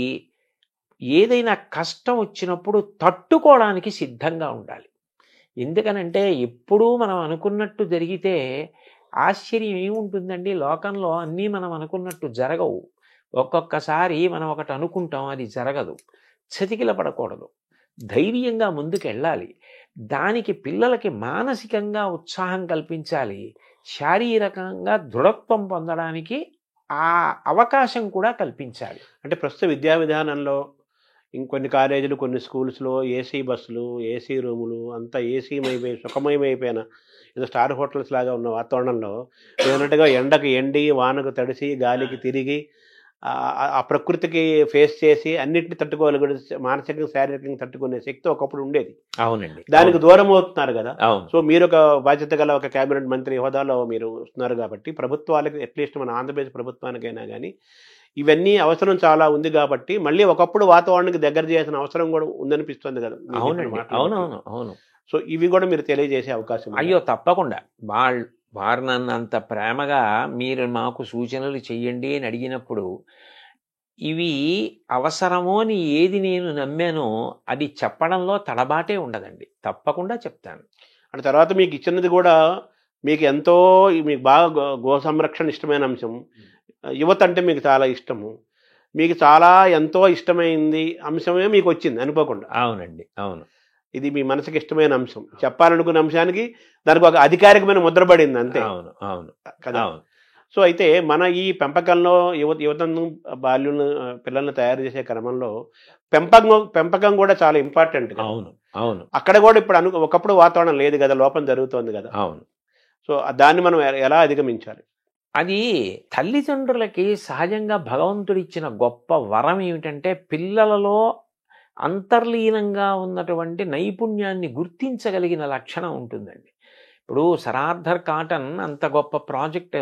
ఏదైనా కష్టం వచ్చినప్పుడు తట్టుకోవడానికి సిద్ధంగా ఉండాలి. ఎందుకనంటే ఎప్పుడూ మనం అనుకున్నట్టు జరిగితే ఆశ్చర్యం ఏముంటుందండి? లోకంలో అన్నీ మనం అనుకున్నట్టు జరగవు. ఒక్కొక్కసారి మనం ఒకటి అనుకుంటాం, అది జరగదు. చతికిల పడకూడదు, ధైర్యంగా ముందుకెళ్ళాలి. దానికి పిల్లలకి మానసికంగా ఉత్సాహం కల్పించాలి, శారీరకంగా దృఢత్వం పొందడానికి ఆ అవకాశం కూడా కల్పించాలి. అంటే ప్రస్తుత విద్యా విధానంలో ఇంకొన్ని కాలేజీలు, కొన్ని స్కూల్స్లో ఏసీ బస్సులు, ఏసీ రూములు, అంతా ఏసీమైపోయి సుఖమయమైపోయిన ఏదో స్టార్ హోటల్స్ లాగా ఉన్న వాతావరణంలో ఏదన్నట్టుగా ఎండకు ఎండి, వానకు తడిసి, గాలికి తిరిగి, ఆ ప్రకృతికి ఫేస్ చేసి అన్నింటినీ తట్టుకోగలిగే మానసికంగా, శారీరకంగా తట్టుకునే శక్తి ఒకప్పుడు ఉండేది. అవునండి. దానికి దూరం అవుతున్నారు కదా. అవును. సో మీరు ఒక బాధ్యత గల ఒక కేబినెట్ మంత్రి హోదాలో మీరు వస్తున్నారు కాబట్టి ప్రభుత్వాలకి, అట్లీస్ట్ మన ఆంధ్రప్రదేశ్ ప్రభుత్వానికైనా కానీ ఇవన్నీ అవసరం చాలా ఉంది కాబట్టి మళ్ళీ ఒకప్పుడు వాతావరణానికి దగ్గర చేయాల్సిన అవసరం కూడా ఉందనిపిస్తుంది కదా. అవునండి. అవునవును. అవును. సో ఇవి కూడా మీరు తెలియజేసే అవకాశం ఉందా? అయ్యో తప్పకుండా. వారు నన్ను అంత ప్రేమగా మీరు మాకు సూచనలు చెయ్యండి అని అడిగినప్పుడు ఇవి అవసరమో అని ఏది నేను నమ్మానో అది చెప్పడంలో తడబాటే ఉండదండి. తప్పకుండా చెప్తాను. అంటే తర్వాత మీకు ఇచ్చినది కూడా మీకు ఎంతో, మీకు బాగా గో సంరక్షణ ఇష్టమైన అంశం, యువత అంటే మీకు చాలా ఇష్టము, మీకు చాలా ఎంతో ఇష్టమైంది అంశమే మీకు వచ్చింది అనుకోకుండా. అవునండి. అవును. ఇది మీ మనసుకి ఇష్టమైన అంశం, చెప్పాలనుకున్న అంశానికి దానికి ఒక అధికారికమైన ముద్రపడింది అంతే. అవును. అవును కదా. అవును. సో అయితే మన ఈ పెంపకంలో యువతను, బాల్యులను, పిల్లల్ని తయారు చేసే క్రమంలో పెంపకం కూడా చాలా ఇంపార్టెంట్. అవును. అవును. అక్కడ కూడా ఇప్పుడు ఒకప్పుడు వాతావరణం లేదు కదా, లోపం జరుగుతోంది కదా. అవును. సో దాన్ని మనం ఎలా అధిగమించాలి? అది తల్లిదండ్రులకి సహజంగా భగవంతుడిచ్చిన గొప్ప వరం ఏమిటంటే పిల్లలలో అంతర్లీనంగా ఉన్నటువంటి నైపుణ్యాన్ని గుర్తించగలిగిన లక్షణం ఉంటుందండి. ఇప్పుడు సర్ ఆర్థర్ కాటన్ అంత గొప్ప ప్రాజెక్టు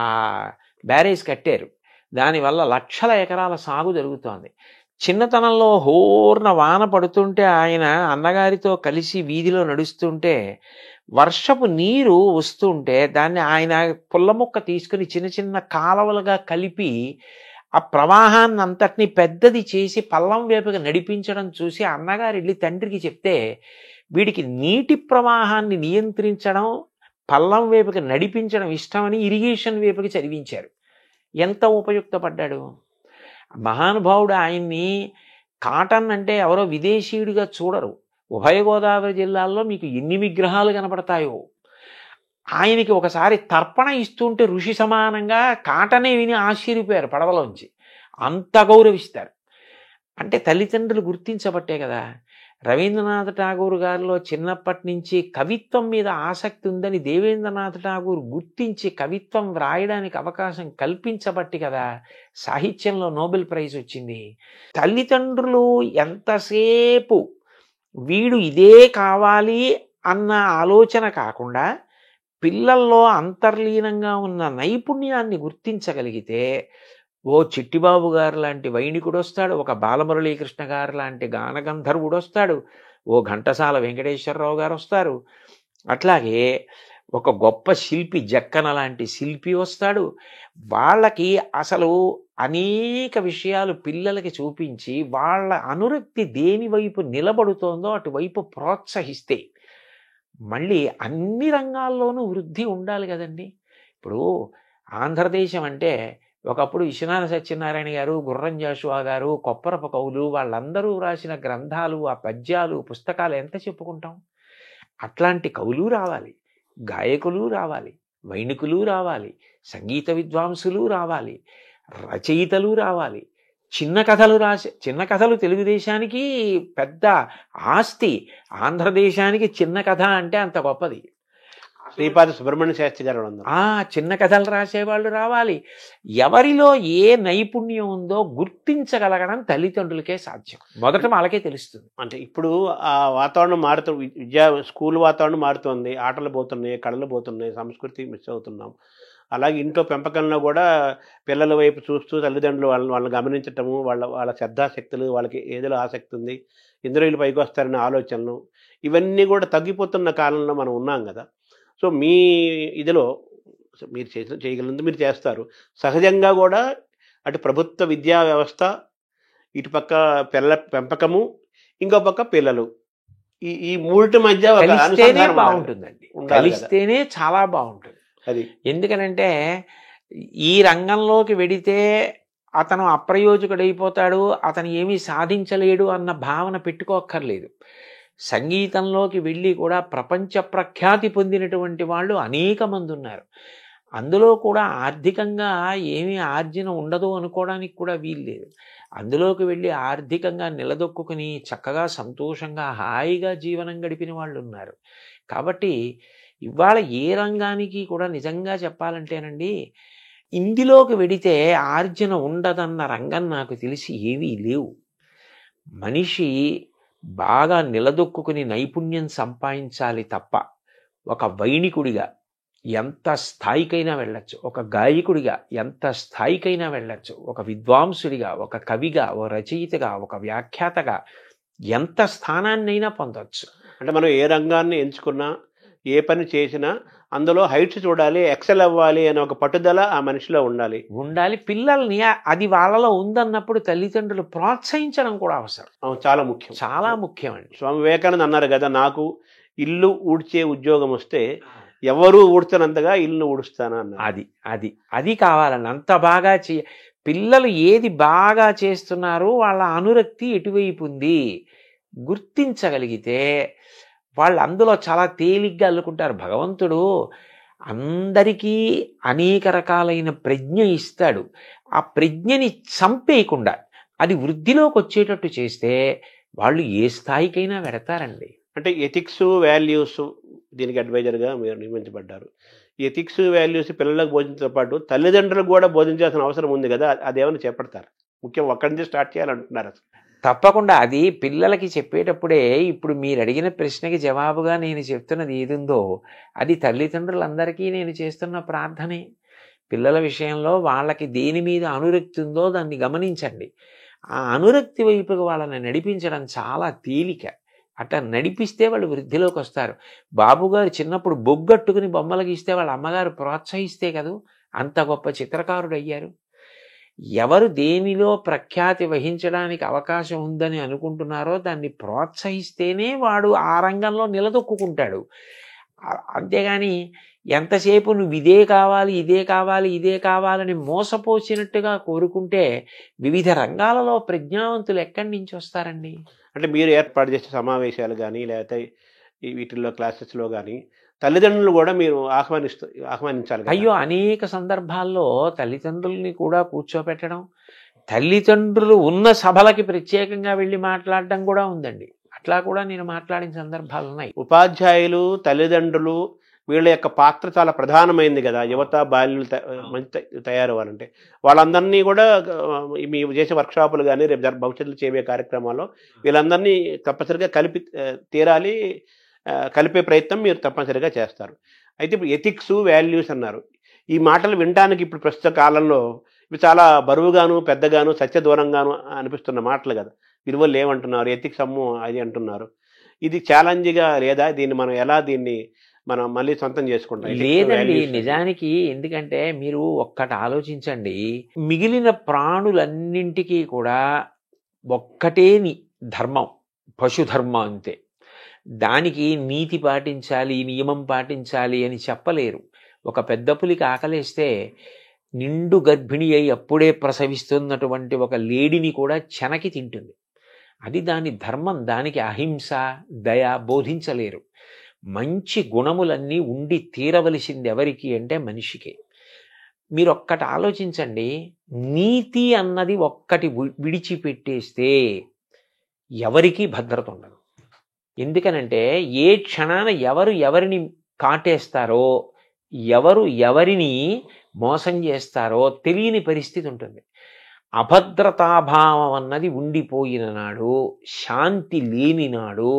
ఆ బ్యారేజ్ కట్టారు. దానివల్ల లక్షల ఎకరాల సాగు జరుగుతోంది. చిన్నతనంలో హోర్న వాన పడుతుంటే ఆయన అన్నగారితో కలిసి వీధిలో నడుస్తుంటే వర్షపు నీరు వస్తుంటే దాన్ని ఆయన పుల్ల ముక్క తీసుకుని చిన్న చిన్న కాలవలుగా కలిపి ఆ ప్రవాహాన్ని అంతటినీ పెద్దది చేసి పల్లం వైపుగా నడిపించడం చూసి అన్నగారు వెళ్ళి తండ్రికి చెప్తే వీడికి నీటి ప్రవాహాన్ని నియంత్రించడం, పల్లం వైపుకి నడిపించడం ఇష్టమని ఇరిగేషన్ వైపుకి చదివించారు. ఎంత ఉపయుక్తపడ్డాడు మహానుభావుడు. ఆయన్ని కాటన్ అంటే ఎవరో విదేశీయుడిగా చూడరు. ఉభయ గోదావరి జిల్లాల్లో మీకు ఎన్ని విగ్రహాలు కనపడతాయో. ఆయనకి ఒకసారి తర్పణ ఇస్తుంటే ఋషి సమానంగా కాటనే విని ఆశ్చర్యపోయారు పడవలోంచి. అంత గౌరవిస్తారు. అంటే తల్లిదండ్రులు గుర్తించబట్టే కదా. రవీంద్రనాథ్ ఠాగూర్ గారిలో చిన్నప్పటి నుంచి కవిత్వం మీద ఆసక్తి ఉందని దేవేంద్రనాథ్ ఠాగూర్ గుర్తించి కవిత్వం వ్రాయడానికి అవకాశం కల్పించబట్టి కదా సాహిత్యంలో నోబెల్ ప్రైజ్ వచ్చింది. తల్లిదండ్రులు ఎంతసేపు వీడు ఇదే కావాలి అన్న ఆలోచన కాకుండా పిల్లల్లో అంతర్లీనంగా ఉన్న నైపుణ్యాన్ని గుర్తించగలిగితే ఓ చిట్టిబాబు గారు లాంటి వైణికుడు వస్తాడు, ఒక బాలమురళీకృష్ణ గారు లాంటి గానగంధర్వుడు వస్తాడు, ఓ ఘంటసాల వెంకటేశ్వరరావు గారు వస్తారు, అట్లాగే ఒక గొప్ప శిల్పి జక్కన లాంటి శిల్పి వస్తాడు. వాళ్ళకి అసలు అనేక విషయాలు పిల్లలకి చూపించి వాళ్ళ అనురక్తి దేని వైపు నిలబడుతోందో అటువైపు ప్రోత్సహిస్తే మళ్ళీ అన్ని రంగాల్లోనూ వృద్ధి ఉండాలి కదండి. ఇప్పుడు ఆంధ్రదేశం అంటే ఒకప్పుడు విశ్వనాథ సత్యనారాయణ గారు, గుర్రం జాషువా గారు, కొప్పరపు కవులు వాళ్ళందరూ రాసిన గ్రంథాలు, ఆ పద్యాలు, పుస్తకాలు ఎంత చెప్పుకుంటాం. అట్లాంటి కవులు రావాలి, గాయకులు రావాలి, వైణికులు రావాలి, సంగీత విద్వాంసులు రావాలి, రచయితలు రావాలి, చిన్న కథలు తెలుగుదేశానికి పెద్ద ఆస్తి, ఆంధ్రదేశానికి చిన్న కథ అంటే అంత గొప్పది. శ్రీపాద సుబ్రహ్మణ్య శాస్త్రి గారు చిన్న కథలు రాసేవాళ్ళు రావాలి. ఎవరిలో ఏ నైపుణ్యం ఉందో గుర్తించగలగడం తల్లిదండ్రులకే సాధ్యం. మొదట వాళ్ళకే తెలుస్తుంది. అంటే ఇప్పుడు ఆ వాతావరణం మారుతుంది, స్కూల్ వాతావరణం మారుతుంది, ఆటలు పోతున్నాయి, కళలు పోతున్నాయి, సంస్కృతి మిస్ అవుతున్నాం. అలాగే ఇంట్లో పెంపకంలో కూడా పిల్లల వైపు చూస్తూ తల్లిదండ్రులు వాళ్ళని గమనించటము, వాళ్ళ శ్రద్ధాశక్తులు, వాళ్ళకి ఏదో ఆసక్తి ఉంది, ఇందులో వీళ్ళు పైకి వస్తారనే ఆలోచనలు, ఇవన్నీ కూడా తగ్గిపోతున్న కాలంలో మనం ఉన్నాం కదా. సో మీ ఇదిలో మీరు చేయగలిగినంత మీరు చేస్తారు. సహజంగా కూడా అటు ప్రభుత్వ విద్యా వ్యవస్థ, ఇటుపక్క పిల్లల పెంపకము, ఇంకో పక్క పిల్లలు, ఈ మూడింటి మధ్య బాగుంటుందండి. కలిస్తేనే చాలా బాగుంటుంది. అది ఎందుకనంటే ఈ రంగంలోకి వెడితే అతను అప్రయోజకుడైపోతాడు, అతను ఏమీ సాధించలేడు అన్న భావన పెట్టుకోక్కర్లేదు. సంగీతంలోకి వెళ్ళి కూడా ప్రపంచ ప్రఖ్యాతి పొందినటువంటి వాళ్ళు అనేక మంది ఉన్నారు. అందులో కూడా ఆర్థికంగా ఏమీ ఆర్జన ఉండదు అనుకోవడానికి కూడా వీల్లేదు. అందులోకి వెళ్ళి ఆర్థికంగా నిలదొక్కుని చక్కగా సంతోషంగా హాయిగా జీవనం గడిపిన వాళ్ళు ఉన్నారు. కాబట్టి ఇవాళ ఏ రంగానికి కూడా నిజంగా చెప్పాలంటేనండి, ఇందులోకి వెడితే ఆర్జన ఉండదన్న రంగం నాకు తెలిసి ఏవీ లేవు. మనిషి బాగా నిలదొక్కుని నైపుణ్యం సంపాదించాలి తప్ప ఒక వైణికుడిగా ఎంత స్థాయికైనా వెళ్ళచ్చు, ఒక గాయకుడిగా ఎంత స్థాయికైనా వెళ్ళచ్చు, ఒక విద్వాంసుడిగా, ఒక కవిగా, ఒక రచయితగా, ఒక వ్యాఖ్యాతగా ఎంత స్థానాన్నైనా పొందవచ్చు. అంటే మనం ఏ రంగాన్ని ఎంచుకున్నా, ఏ పని చేసినా అందులో హైట్స్ చూడాలి, ఎక్సెల్ అవ్వాలి అనే ఒక పట్టుదల ఆ మనిషిలో ఉండాలి. పిల్లల్ని అది వాళ్ళలో ఉందన్నప్పుడు తల్లిదండ్రులు ప్రోత్సహించడం కూడా అవసరం. చాలా ముఖ్యం, చాలా ముఖ్యం అండి. స్వామి వివేకానంద అన్నారు కదా, నాకు ఇల్లు ఊడ్చే ఉద్యోగం వస్తే ఎవరు ఊడ్చనంతగా ఇల్లు ఊడుస్తాను అన్నారు. అది కావాలండి. అంత బాగా పిల్లలు ఏది బాగా చేస్తున్నారో వాళ్ళ అనురక్తి ఎటువైపు ఉంది గుర్తించగలిగితే వాళ్ళు అందులో చాలా తేలిగ్గా అల్లుకుంటారు. భగవంతుడు అందరికీ అనేక రకాలైన ప్రజ్ఞ ఇస్తాడు. ఆ ప్రజ్ఞని చంపేయకుండా అది వృద్ధిలోకి వచ్చేటట్టు చేస్తే వాళ్ళు ఏ స్థాయికైనా వెడతారండి. అంటే ఎథిక్స్, వాల్యూస్ దీనికి అడ్వైజర్గా మీరు నియమించబడ్డారు. ఎథిక్స్, వాల్యూస్ పిల్లలకు బోధించడంతో పాటు తల్లిదండ్రులకు కూడా బోధించాల్సిన అవసరం ఉంది కదా, అదేమైనా చేపడతారు? ముఖ్యం ఒక్కడి నుంచి స్టార్ట్ చేయాలంటున్నారు. తప్పకుండా అది పిల్లలకి చెప్పేటప్పుడే ఇప్పుడు మీరు అడిగిన ప్రశ్నకి జవాబుగా నేను చెప్తున్నది ఏదుందో అది తల్లిదండ్రులందరికీ నేను చేస్తున్న ప్రార్థనే. పిల్లల విషయంలో వాళ్ళకి దేని మీద అనురక్తి ఉందో దాన్ని గమనించండి. ఆ అనురక్తి వైపుకి వాళ్ళని నడిపించడం చాలా తేలిక. అట్లా నడిపిస్తే వాళ్ళు వృద్ధిలోకి వస్తారు. బాబుగారు చిన్నప్పుడు బొగ్గట్టుకుని బొమ్మలు గీస్తే వాళ్ళ అమ్మగారు ప్రోత్సహిస్తే కదా అంత గొప్ప చిత్రకారుడు అయ్యారు. ఎవరు దేనిలో ప్రఖ్యాతి వహించడానికి అవకాశం ఉందని అనుకుంటున్నారో దాన్ని ప్రోత్సహిస్తేనే వాడు ఆ రంగంలో నిలదొక్కుంటాడు. అంతేగాని ఎంతసేపు నువ్వు ఇదే కావాలి, ఇదే కావాలి, ఇదే కావాలని మోసపోసినట్టుగా కోరుకుంటే వివిధ రంగాలలో ప్రజ్ఞావంతులు ఎక్కడి నుంచి వస్తారండి? అంటే మీరు ఏర్పాటు చేసే సమావేశాలు కానీ లేకపోతే వీటిల్లో క్లాసెస్లో కానీ తల్లిదండ్రులు కూడా మీరు ఆహ్వానించాలి. అయ్యో, అనేక సందర్భాల్లో తల్లిదండ్రుల్ని కూడా కూర్చోపెట్టడం, తల్లిదండ్రులు ఉన్న సభలకి ప్రత్యేకంగా వెళ్ళి మాట్లాడడం కూడా ఉందండి. అట్లా కూడా నేను మాట్లాడిన సందర్భాలు ఉన్నాయి. ఉపాధ్యాయులు, తల్లిదండ్రులు వీళ్ళ యొక్క పాత్ర చాలా ప్రధానమైంది కదా, యువత బాల్యులు మంచి తయారవ్వాలంటే. వాళ్ళందరినీ కూడా మీ చేసే వర్క్షాపులు కానీ రేపు భవిష్యత్తులో చేయబోయే కార్యక్రమాల్లో వీళ్ళందరినీ తప్పనిసరిగా తీరాలి, కలిపే ప్రయత్నం మీరు తప్పనిసరిగా చేస్తారు. అయితే ఇప్పుడు ఎథిక్స్, వాల్యూస్ అన్నారు. ఈ మాటలు వినడానికి ఇప్పుడు ప్రస్తుత కాలంలో ఇవి చాలా బరువుగాను, పెద్దగాను, సత్యదూరంగాను అనిపిస్తున్న మాటలు కదా. విలువలు ఏమంటున్నారు, ఎథిక్స్ అమ్ము అది అంటున్నారు. ఇది ఛాలెంజ్గా లేదా? దీన్ని మనం మళ్ళీ సొంతం చేసుకుంటాం? లేదండి, నిజానికి. ఎందుకంటే మీరు ఒక్కటి ఆలోచించండి, మిగిలిన ప్రాణులన్నింటికీ కూడా ఒక్కటే ధర్మం, పశుధర్మం అంతే. దానికి నీతి పాటించాలి, నియమం పాటించాలి అని చెప్పలేరు. ఒక పెద్ద పులికి ఆకలేస్తే నిండు గర్భిణి అయి అప్పుడే ప్రసవిస్తున్నటువంటి ఒక లేడిని కూడా చెనకి తింటుంది. అది దాని ధర్మం. దానికి అహింస, దయ బోధించలేరు. మంచి గుణములన్నీ ఉండి తీరవలసింది ఎవరికి అంటే మనిషికి. మీరు ఒక్కటి ఆలోచించండి, నీతి అన్నది ఒక్కటి విడిచిపెట్టేస్తే ఎవరికీ భద్రత ఉండదు. ఎందుకనంటే ఏ క్షణాన ఎవరిని కాటేస్తారో, ఎవరిని మోసం చేస్తారో తెలియని పరిస్థితి ఉంటుంది. అభద్రతాభావం అన్నది ఉండిపోయిన నాడు, శాంతి లేని నాడు,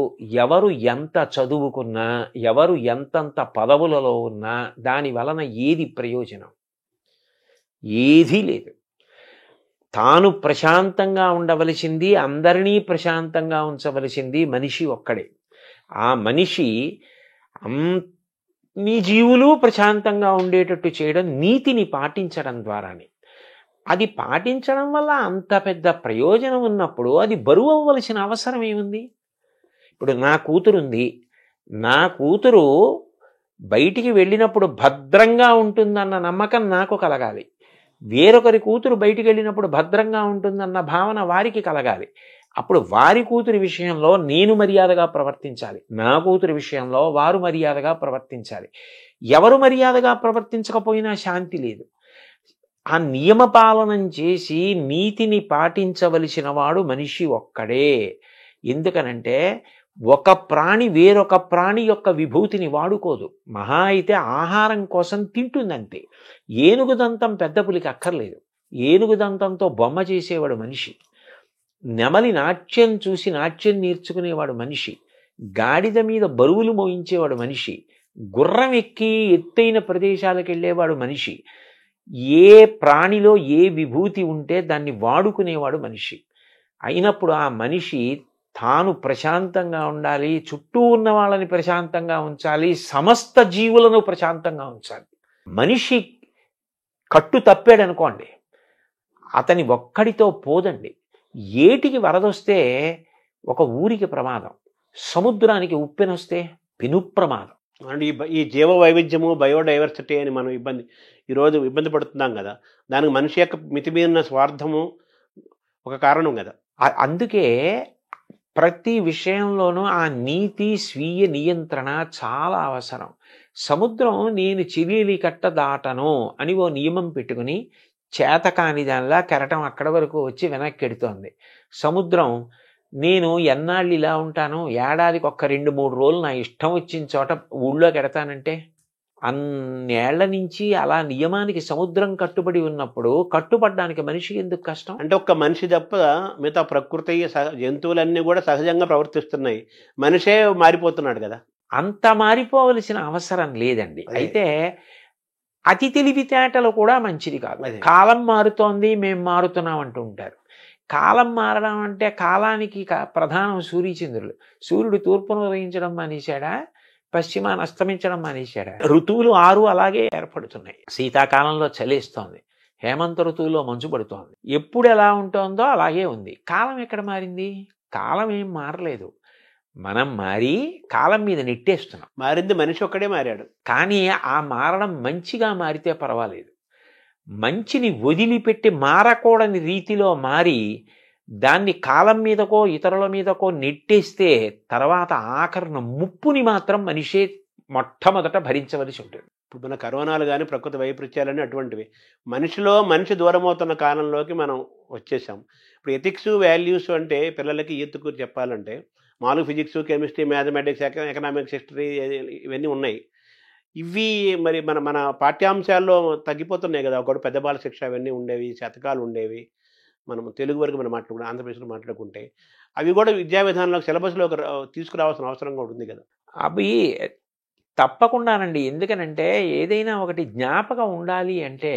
ఎవరు ఎంత చదువుకున్నా, ఎవరు ఎంతంత పదవులలో ఉన్నా దాని వలన ఏది ప్రయోజనం? ఏదీ లేదు. తాను ప్రశాంతంగా ఉండవలసింది, అందరినీ ప్రశాంతంగా ఉంచవలసింది మనిషి ఒక్కడే. ఆ మనిషి అన్ని జీవులు ప్రశాంతంగా ఉండేటట్టు చేయడం నీతిని పాటించడం ద్వారానే. అది పాటించడం వల్ల అంత పెద్ద ప్రయోజనం ఉన్నప్పుడు అది బరువు అవ్వవలసిన అవసరం ఏముంది? ఇప్పుడు నా కూతురుంది, నా కూతురు బయటికి వెళ్ళినప్పుడు భద్రంగా ఉంటుందన్న నమ్మకం నాకు కలగాలి. వేరొకరి కూతురు బయటికి వెళ్ళినప్పుడు భద్రంగా ఉంటుందన్న భావన వారికి కలగాలి. అప్పుడు వారి కూతురి విషయంలో నేను మర్యాదగా ప్రవర్తించాలి, నా కూతురి విషయంలో వారు మర్యాదగా ప్రవర్తించాలి. ఎవరు మర్యాదగా ప్రవర్తించకపోయినా శాంతి లేదు. ఆ నియమపాలనం చేసి నీతిని పాటించవలసిన వాడు మనిషి ఒక్కడే. ఎందుకనంటే ఒక ప్రాణి వేరొక ప్రాణి యొక్క విభూతిని వాడుకోదు, మహా అయితే ఆహారం కోసం తింటుందంతే. ఏనుగు దంతం పెద్ద పులికి అక్కర్లేదు. ఏనుగు దంతంతో బొమ్మ చేసేవాడు మనిషి. నెమలి నాట్యం చూసి నాట్యం నేర్చుకునేవాడు మనిషి. గాడిద మీద బరువులు మోయించేవాడు మనిషి. గుర్రం ఎక్కి ఎత్తైన ప్రదేశాలకు వెళ్ళేవాడు మనిషి. ఏ ప్రాణిలో ఏ విభూతి ఉంటే దాన్ని వాడుకునేవాడు మనిషి. అయినప్పుడు ఆ మనిషి తాను ప్రశాంతంగా ఉండాలి, చుట్టూ ఉన్న వాళ్ళని ప్రశాంతంగా ఉంచాలి, సమస్త జీవులను ప్రశాంతంగా ఉంచాలి. మనిషి కట్టు తప్పాడనుకోండి, అతని ఒక్కడితో పోదండి. ఏటికి వరదొస్తే ఒక ఊరికి ప్రమాదం, సముద్రానికి ఉప్పెనొస్తే పెను ప్రమాదం. అంటే ఈ జీవ వైవిధ్యము, బయోడైవర్సిటీ అని మనం ఈరోజు ఇబ్బంది పడుతున్నాం కదా, దానికి మనిషి యొక్క మితిమీరిన స్వార్థము ఒక కారణం కదా. అందుకే ప్రతి విషయంలోనూ ఆ నీతి, స్వీయ నియంత్రణ చాలా అవసరం. సముద్రం నేను చిలీలి కట్ట దాటను అని ఓ నియమం పెట్టుకుని చేతకాని దానిలా కెరటం అక్కడ వరకు వచ్చి వెనక్కి ఎడుతోంది. సముద్రం నేను ఎన్నాళ్ళు ఇలా ఉంటాను, ఏడాదికి 1-2-3 రోజులు నా ఇష్టం వచ్చిన చోట ఊళ్ళోకి ఎడతానంటే, అన్నేళ్ల నుంచి అలా నియమానికి సముద్రం కట్టుబడి ఉన్నప్పుడు కట్టుబడ్డానికి మనిషికి ఎందుకు కష్టం? అంటే ఒక్క మనిషి తప్ప మిగతా ప్రకృతి జంతువులన్నీ కూడా సహజంగా ప్రవర్తిస్తున్నాయి, మనిషే మారిపోతున్నాడు కదా. అంత మారిపోవలసిన అవసరం లేదండి. అయితే అతి తెలివితేటలు కూడా మంచిది కాదు. కాలం మారుతోంది, మేము మారుతున్నాం అంటూ ఉంటారు. కాలం మారడం అంటే కాలానికి ప్రధానం సూర్యచంద్రులు. సూర్యుడు తూర్పును ఉదయించడం మానేశాడా, పశ్చిమాన్ని అస్తమించడం మానేశాడా? ఋతువులు 6 అలాగే ఏర్పడుతున్నాయి. శీతాకాలంలో చలేస్తోంది, హేమంత ఋతువులో మంచు పడుతోంది. ఎప్పుడు ఎలా ఉంటుందో అలాగే ఉంది. కాలం ఎక్కడ మారింది? కాలం ఏం మారలేదు. మనం మారి కాలం మీద నెట్టేస్తున్నాం. మారింది మనిషి ఒక్కడే మారాడు. కానీ ఆ మారడం మంచిగా మారితే పర్వాలేదు. మంచిని వదిలిపెట్టి మారకూడని రీతిలో మారి దాన్ని కాలం మీదకో ఇతరుల మీదకో నెట్టేస్తే తర్వాత ఆఖరణ ముప్పుని మాత్రం మనిషే మొట్టమొదట భరించవలసి ఉంటుంది. ఇప్పుడు మన కరోనాలు కానీ ప్రకృతి వైపరీత్యాలని అటువంటివి మనిషిలో మనిషి దూరం అవుతున్న కాలంలోకి మనం వచ్చేసాం. ఇప్పుడు ఎథిక్స్, వాల్యూస్ అంటే పిల్లలకి ఈతకు చెప్పాలంటే మామూలు physics, chemistry, mathematics, economics, history ఇవన్నీ ఉన్నాయి. ఇవి మరి మన పాఠ్యాంశాల్లో తగ్గిపోతున్నాయి కదా. ఒకటి పెద్ద బాల శిక్ష అవన్నీ ఉండేవి, శతకాలు ఉండేవి. మనం తెలుగు వరకు మనం మాట్లాడుకుంటే, ఆంధ్రప్రదేశ్లో మాట్లాడుకుంటే అవి కూడా విద్యా విధానంలో సిలబస్లో తీసుకురావాల్సిన అవసరం కూడా ఉంది కదా. అవి తప్పకుండానండి. ఎందుకనంటే ఏదైనా ఒకటి జ్ఞాపకం ఉండాలి అంటే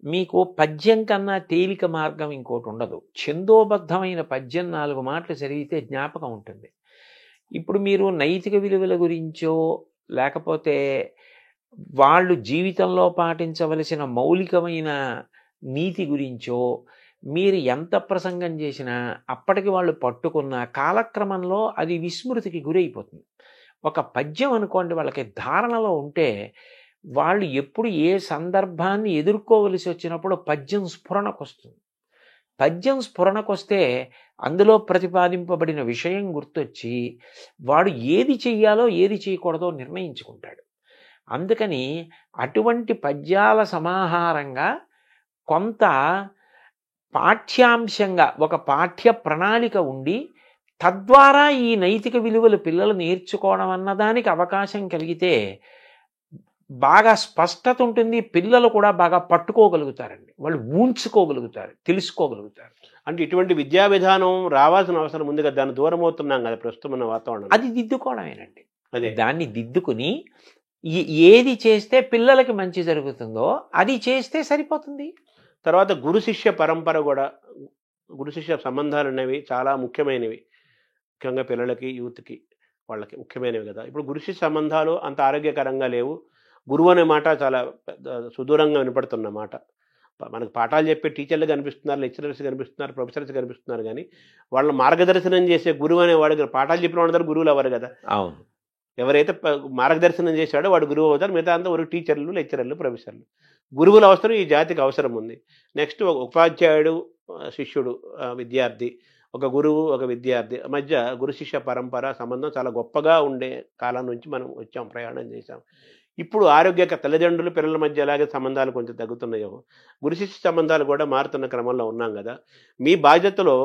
మీకు పద్యం కన్నా తేలిక మార్గం ఇంకోటి ఉండదు. ఛందోబద్ధమైన పద్యం 4 మాటలు చదివితే జ్ఞాపకం ఉంటుంది. ఇప్పుడు మీరు నైతిక విలువల గురించో లేకపోతే వాళ్ళు జీవితంలో పాటించవలసిన మౌలికమైన నీతి గురించో మీరు ఎంత ప్రసంగం చేసినా అప్పటికి వాళ్ళు పట్టుకున్న కాలక్రమంలో అది విస్మృతికి గురైపోతుంది. ఒక పద్యం అనుకోండి, వాళ్ళకి ధారణలో ఉంటే వాళ్ళు ఎప్పుడు ఏ సందర్భాన్ని ఎదుర్కోవలసి వచ్చినప్పుడు పద్యం స్ఫురణకు వస్తుంది. పద్యం స్ఫురణకు వస్తే అందులో ప్రతిపాదింపబడిన విషయం గుర్తొచ్చి వాడు ఏది చెయ్యాలో ఏది చేయకూడదో నిర్ణయించుకుంటాడు. అందుకని అటువంటి పద్యాల సమాహారంగా కొంత పాఠ్యాంశంగా ఒక పాఠ్య ప్రణాళిక ఉండి తద్వారా ఈ నైతిక విలువలు పిల్లలు నేర్చుకోవడం అన్నదానికి అవకాశం కలిగితే బాగా స్పష్టత ఉంటుంది. పిల్లలు కూడా బాగా పట్టుకోగలుగుతారండి, వాళ్ళు ఊంచుకోగలుగుతారు, తెలుసుకోగలుగుతారు. అంటే ఇటువంటి విద్యా విధానం రావాల్సిన అవసరం ఉంది కదా, దాన్ని దూరం అవుతున్నాం కదా ప్రస్తుతం ఉన్న వాతావరణం. అది దిద్దుకోవడమేనండి. అదే దాన్ని దిద్దుకుని ఏది చేస్తే పిల్లలకి మంచి జరుగుతుందో అది చేస్తే సరిపోతుంది. తర్వాత గురు శిష్య పరంపర కూడా, గురు శిష్య సంబంధాలు అనేవి చాలా ముఖ్యమైనవి. ముఖ్యంగా పిల్లలకి, యూత్కి, వాళ్ళకి ముఖ్యమైనవి కదా. ఇప్పుడు గురు శిష్య సంబంధాలు అంత ఆరోగ్యకరంగా లేవు. గురువు అనే మాట చాలా సుదూరంగా వినపడుతున్న మాట. మనకు పాఠాలు చెప్పే టీచర్లు కనిపిస్తున్నారు, లెక్చరర్స్ కనిపిస్తున్నారు, ప్రొఫెసర్స్ కనిపిస్తున్నారు, కానీ వాళ్ళ మార్గదర్శనం చేసే గురువు అనేవాడు పాఠాలు చెప్పిన వాళ్ళందరూ గురువులు అవ్వరు కదా. అవును. ఎవరైతే మార్గదర్శనం చేశాడో వాడు గురువు అవుతారు, మిగతా అంతా ఒక టీచర్లు, లెక్చరర్లు, ప్రొఫెసర్లు. గురువుల అవసరం ఈ జాతికి అవసరం ఉంది. నెక్స్ట్ ఒక ఉపాధ్యాయుడు, శిష్యుడు, విద్యార్థి, ఒక గురువు, ఒక విద్యార్థి మధ్య గురు శిష్య పరంపర సంబంధం చాలా గొప్పగా ఉండే కాలం నుంచి మనం వచ్చాం, ప్రయాణం చేశాం. ఇప్పుడు ఆరోగ్యక తల్లిదండ్రులు పిల్లల మధ్య ఎలాగే సంబంధాలు కొంచెం తగ్గుతున్నాయో, గురు శిష్య సంబంధాలు కూడా మారుతున్న క్రమంలో ఉన్నాం కదా. మీ బాధ్యతలో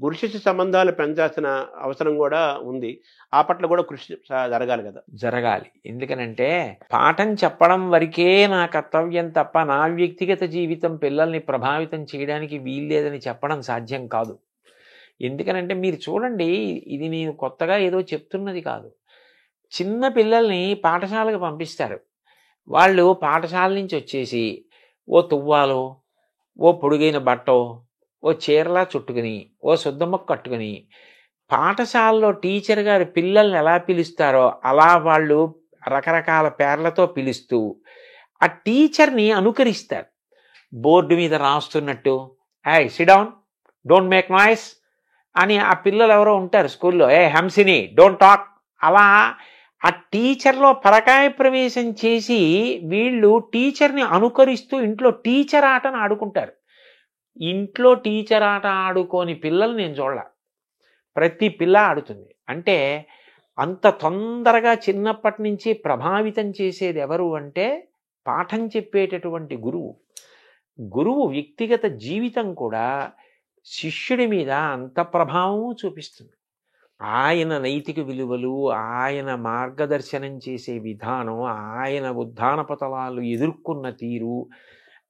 గురు శిష్య సంబంధాలు పెంచాల్సిన అవసరం కూడా ఉంది. ఆ పట్ల కూడా కృషి జరగాలి కదా. జరగాలి. ఎందుకనంటే పాఠం చెప్పడం వరకే నా కర్తవ్యం తప్ప నా వ్యక్తిగత జీవితం పిల్లల్ని ప్రభావితం చేయడానికి వీల్లేదని చెప్పడం సాధ్యం కాదు. ఎందుకనంటే మీరు చూడండి, ఇది నేను కొత్తగా ఏదో చెప్తున్నది కాదు. చిన్న పిల్లల్ని పాఠశాలకు పంపిస్తారు. వాళ్ళు పాఠశాల నుంచి వచ్చేసి ఓ తువ్వాలో, ఓ పొడుగైన బట్టో, ఓ చీరలా చుట్టుకుని, ఓ శుద్ధముక్క కట్టుకుని పాఠశాలలో టీచర్ గారు పిల్లల్ని ఎలా పిలుస్తారో అలా వాళ్ళు రకరకాల పేర్లతో పిలుస్తూ ఆ టీచర్ని అనుకరిస్తారు. బోర్డు మీద రాస్తున్నట్టు, ఏయ్ SIT down, don't make noise అని ఆ పిల్లలు ఎవరో ఉంటారు స్కూల్లో, ఏ హంసిని డోంట్ టాక్, అలా ఆ టీచర్లో పరకాయ ప్రవేశం చేసి వీళ్ళు టీచర్ని అనుకరిస్తూ ఇంట్లో టీచర్ ఆటను ఆడుకుంటారు. ఇంట్లో టీచర్ ఆట ఆడుకోని పిల్లలు నేను చూడాల, ప్రతి పిల్ల ఆడుతుంది. అంటే అంత తొందరగా చిన్నప్పటి నుంచి ప్రభావితం చేసేది ఎవరు అంటే పాఠం చెప్పేటటువంటి గురువు. గురువు వ్యక్తిగత జీవితం కూడా శిష్యుడి మీద అంత ప్రభావం చూపిస్తుంది. ఆయన నైతిక విలువలు, ఆయన మార్గదర్శనం చేసే విధానం, ఆయన ఉద్ధాన పతలాలు ఎదుర్కొన్న తీరు,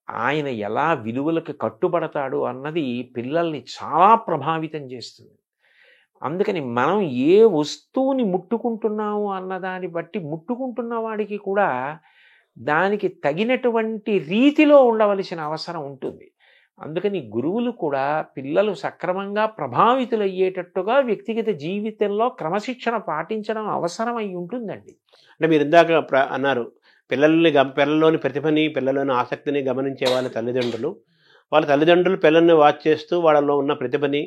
ఆయన ఎలా విలువలకు కట్టుబడతాడు అన్నది పిల్లల్ని చాలా ప్రభావితం చేస్తుంది. అందుకని మనం ఏ వస్తువుని ముట్టుకుంటున్నాము అన్నదాన్ని బట్టి ముట్టుకుంటున్న వాడికి కూడా దానికి తగినటువంటి రీతిలో ఉండవలసిన అవసరం ఉంటుంది. అందుకని గురువులు కూడా పిల్లలు సక్రమంగా ప్రభావితులయ్యేటట్టుగా వ్యక్తిగత జీవితంలో క్రమశిక్షణ పాటించడం అవసరమై ఉంటుందండి. అంటే మీరు ఇందాక అన్నారు, పిల్లల్లోని ప్రతిభని, పిల్లల్లోని ఆసక్తిని గమనించే వాళ్ళ తల్లిదండ్రులు పిల్లల్ని వాచ్ చేస్తూ వాళ్ళలో ఉన్న ప్రతిభని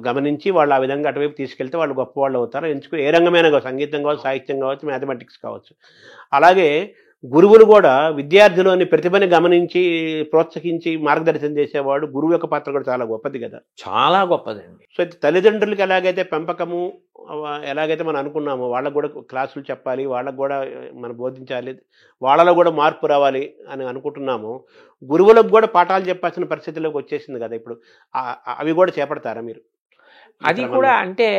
గమనించి వాళ్ళు ఆ విధంగా అటువైపు తీసుకెళ్తే వాళ్ళు గొప్పవాళ్ళు అవుతారు. ఎంచుకుని ఏ రంగమైనా కావచ్చు, సంగీతం కావచ్చు, సాహిత్యం కావచ్చు, మ్యాథమెటిక్స్ కావచ్చు. అలాగే గురువులు కూడా విద్యార్థిలోని ప్రతిభని గమనించి ప్రోత్సహించి మార్గదర్శనం చేసేవాడు. గురువు యొక్క పాత్ర కూడా చాలా గొప్పది కదా. చాలా గొప్పదండి. సో తల్లిదండ్రులకి ఎలాగైతే పెంపకము ఎలాగైతే మనం అనుకున్నామో వాళ్ళకు కూడా క్లాసులు చెప్పాలి, వాళ్ళకు కూడా మనం బోధించాలి, వాళ్ళలో కూడా మార్పు రావాలి అని అనుకుంటున్నాము. గురువులకు కూడా పాఠాలు చెప్పాల్సిన పరిస్థితిలోకి వచ్చేసింది కదా ఇప్పుడు. అవి కూడా చేపడతారా మీరు? అది కూడా అంటే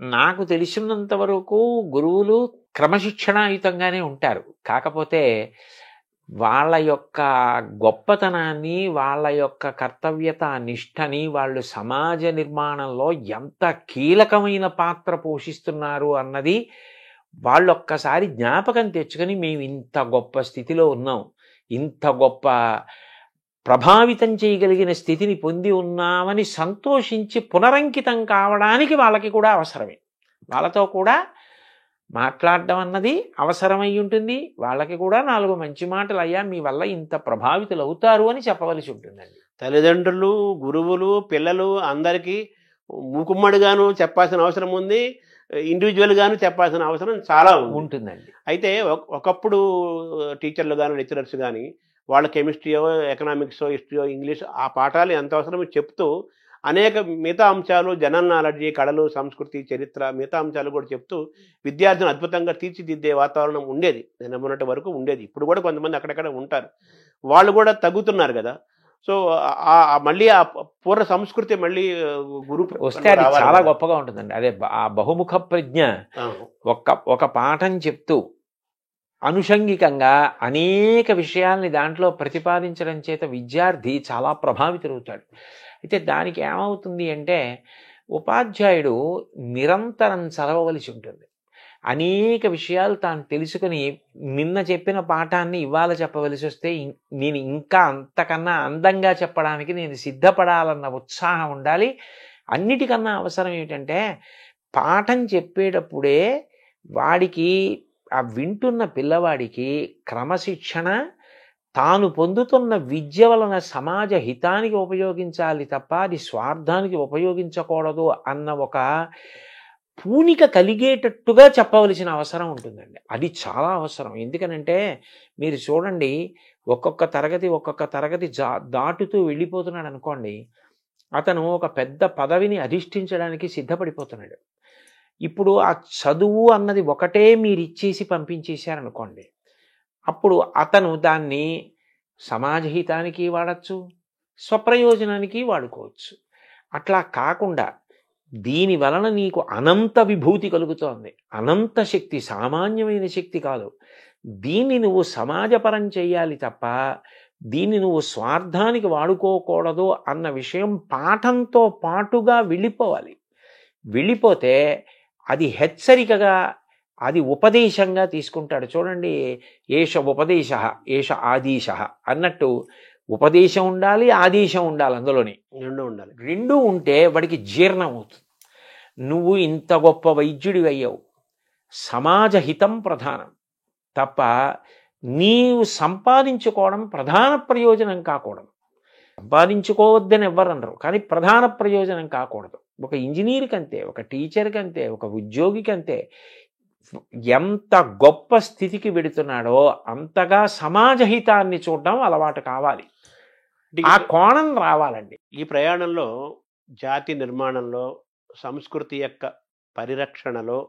నాకు తెలిసినంత వరకు గురువులు క్రమశిక్షణాయుతంగానే ఉంటారు. కాకపోతే వాళ్ళ యొక్క గొప్పతనాన్ని, వాళ్ళ యొక్క కర్తవ్యత నిష్టని వాళ్ళు సమాజ నిర్మాణంలో ఎంత కీలకమైన పాత్ర పోషిస్తున్నారు అన్నది వాళ్ళు ఒక్కసారి జ్ఞాపకం తెచ్చుకొని మేము ఇంత గొప్ప స్థితిలో ఉన్నాం, ఇంత గొప్ప ప్రభావితం చేయగలిగిన స్థితిని పొంది ఉన్నామని సంతోషించి పునరంకితం కావడానికి వాళ్ళకి కూడా అవసరమే. వాళ్ళతో కూడా మాట్లాడడం అన్నది అవసరమై ఉంటుంది. వాళ్ళకి కూడా 4 మంచి మాటలు, అయ్యా మీ వల్ల ఇంత ప్రభావితులు అవుతారు అని చెప్పవలసి ఉంటుందండి. తల్లిదండ్రులు, గురువులు, పిల్లలు అందరికీ మూకుమ్మడిగాను చెప్పాల్సిన అవసరం ఉంది, ఇండివిజువల్గాను చెప్పాల్సిన అవసరం చాలా ఉంటుందండి. అయితే ఒకప్పుడు టీచర్లు కానీ, లెక్చరర్స్ కానీ వాళ్ళ కెమిస్ట్రీయో, ఎకనామిక్సో, హిస్టరీయో, ఇంగ్లీష్ ఆ పాఠాలు ఎంత అవసరమో చెప్తూ అనేక మిగతా అంశాలు, జనరల్ నాలెడ్జి, కళలు, సంస్కృతి, చరిత్ర, మిగతా అంశాలు కూడా చెప్తూ విద్యార్థిని అద్భుతంగా తీర్చిదిద్దే వాతావరణం ఉండేది. నేను మొన్నటి వరకు ఉండేది. ఇప్పుడు కూడా కొంతమంది అక్కడక్కడ ఉంటారు. వాళ్ళు కూడా తగ్గుతున్నారు కదా. సో మళ్ళీ ఆ పూర్వ సంస్కృతి మళ్ళీ గురు వస్తే అది చాలా గొప్పగా ఉంటుందండి. అదే ఆ బహుముఖ ప్రజ్ఞ. ఒక పాఠం చెప్తూ అనుషంగికంగా అనేక విషయాల్ని దాంట్లో ప్రతిపాదించడం చేత విద్యార్థి చాలా ప్రభావితులవుతాడు. అయితే దానికి ఏమవుతుంది అంటే ఉపాధ్యాయుడు నిరంతరం చదవవలసి ఉంటుంది. అనేక విషయాలు తాను తెలుసుకుని నిన్న చెప్పిన పాఠాన్ని ఇవాళ చెప్పవలసి వస్తే నేను ఇంకా అంతకన్నా అందంగా చెప్పడానికి నేను సిద్ధపడాలన్న ఉత్సాహం ఉండాలి. అన్నిటికన్నా అవసరం ఏమిటంటే పాఠం చెప్పేటప్పుడే వాడికి, ఆ వింటున్న పిల్లవాడికి క్రమశిక్షణ, తాను పొందుతున్న విద్య వలన సమాజ హితానికి ఉపయోగించాలి తప్ప అది స్వార్థానికి ఉపయోగించకూడదు అన్న ఒక పూనిక కలిగేటట్టుగా చెప్పవలసిన అవసరం ఉంటుందండి. అది చాలా అవసరం. ఎందుకనంటే మీరు చూడండి, ఒక్కొక్క తరగతి దాటుతూ వెళ్ళిపోతున్నాడు అనుకోండి, అతను ఒక పెద్ద పదవిని అధిష్ఠించడానికి సిద్ధపడిపోతున్నాడు. ఇప్పుడు ఆ చదువు అన్నది ఒకటే మీరు ఇచ్చేసి పంపించేశారనుకోండి, అప్పుడు అతను దాన్ని సమాజహితానికి వాడచ్చు, స్వప్రయోజనానికి వాడుకోవచ్చు. అట్లా కాకుండా దీని వలన నీకు అనంత విభూతి కలుగుతోంది, అనంత శక్తి, సామాన్యమైన శక్తి కాదు. దీన్ని నువ్వు సమాజపరం చేయాలి తప్ప దీన్ని నువ్వు స్వార్థానికి వాడుకోకూడదు అన్న విషయం పాఠంతో పాటుగా వెళ్ళిపోవాలి. వెళ్ళిపోతే అది హెచ్చరికగా, అది ఉపదేశంగా తీసుకుంటాడు. చూడండి, ఏష ఉపదేశ ఏష ఆదేశ అన్నట్టు ఉపదేశం ఉండాలి, ఆదేశం ఉండాలి. అందులోని రెండు ఉంటే వాడికి జీర్ణం అవుతుంది. నువ్వు ఇంత గొప్ప వైద్యుడి అయ్యావు, సమాజ హితం ప్రధానం తప్ప నీవు సంపాదించుకోవడం ప్రధాన ప్రయోజనం కాకూడదు. సంపాదించుకోవద్దని ఎవ్వరనరు, కానీ ప్రధాన ప్రయోజనం కాకూడదు. ఒక ఇంజనీర్కి అంతే, ఒక టీచర్కి అంతే, ఒక ఉద్యోగికి అంతే. ఎంత గొప్ప స్థితికి వెడుతున్నాడో అంతగా సమాజహితాన్ని చూడడం అలవాటు కావాలి. ఆ కోణం రావాలండి. ఈ ప్రయాణంలో జాతి నిర్మాణంలో, సంస్కృతి యొక్క పరిరక్షణలో,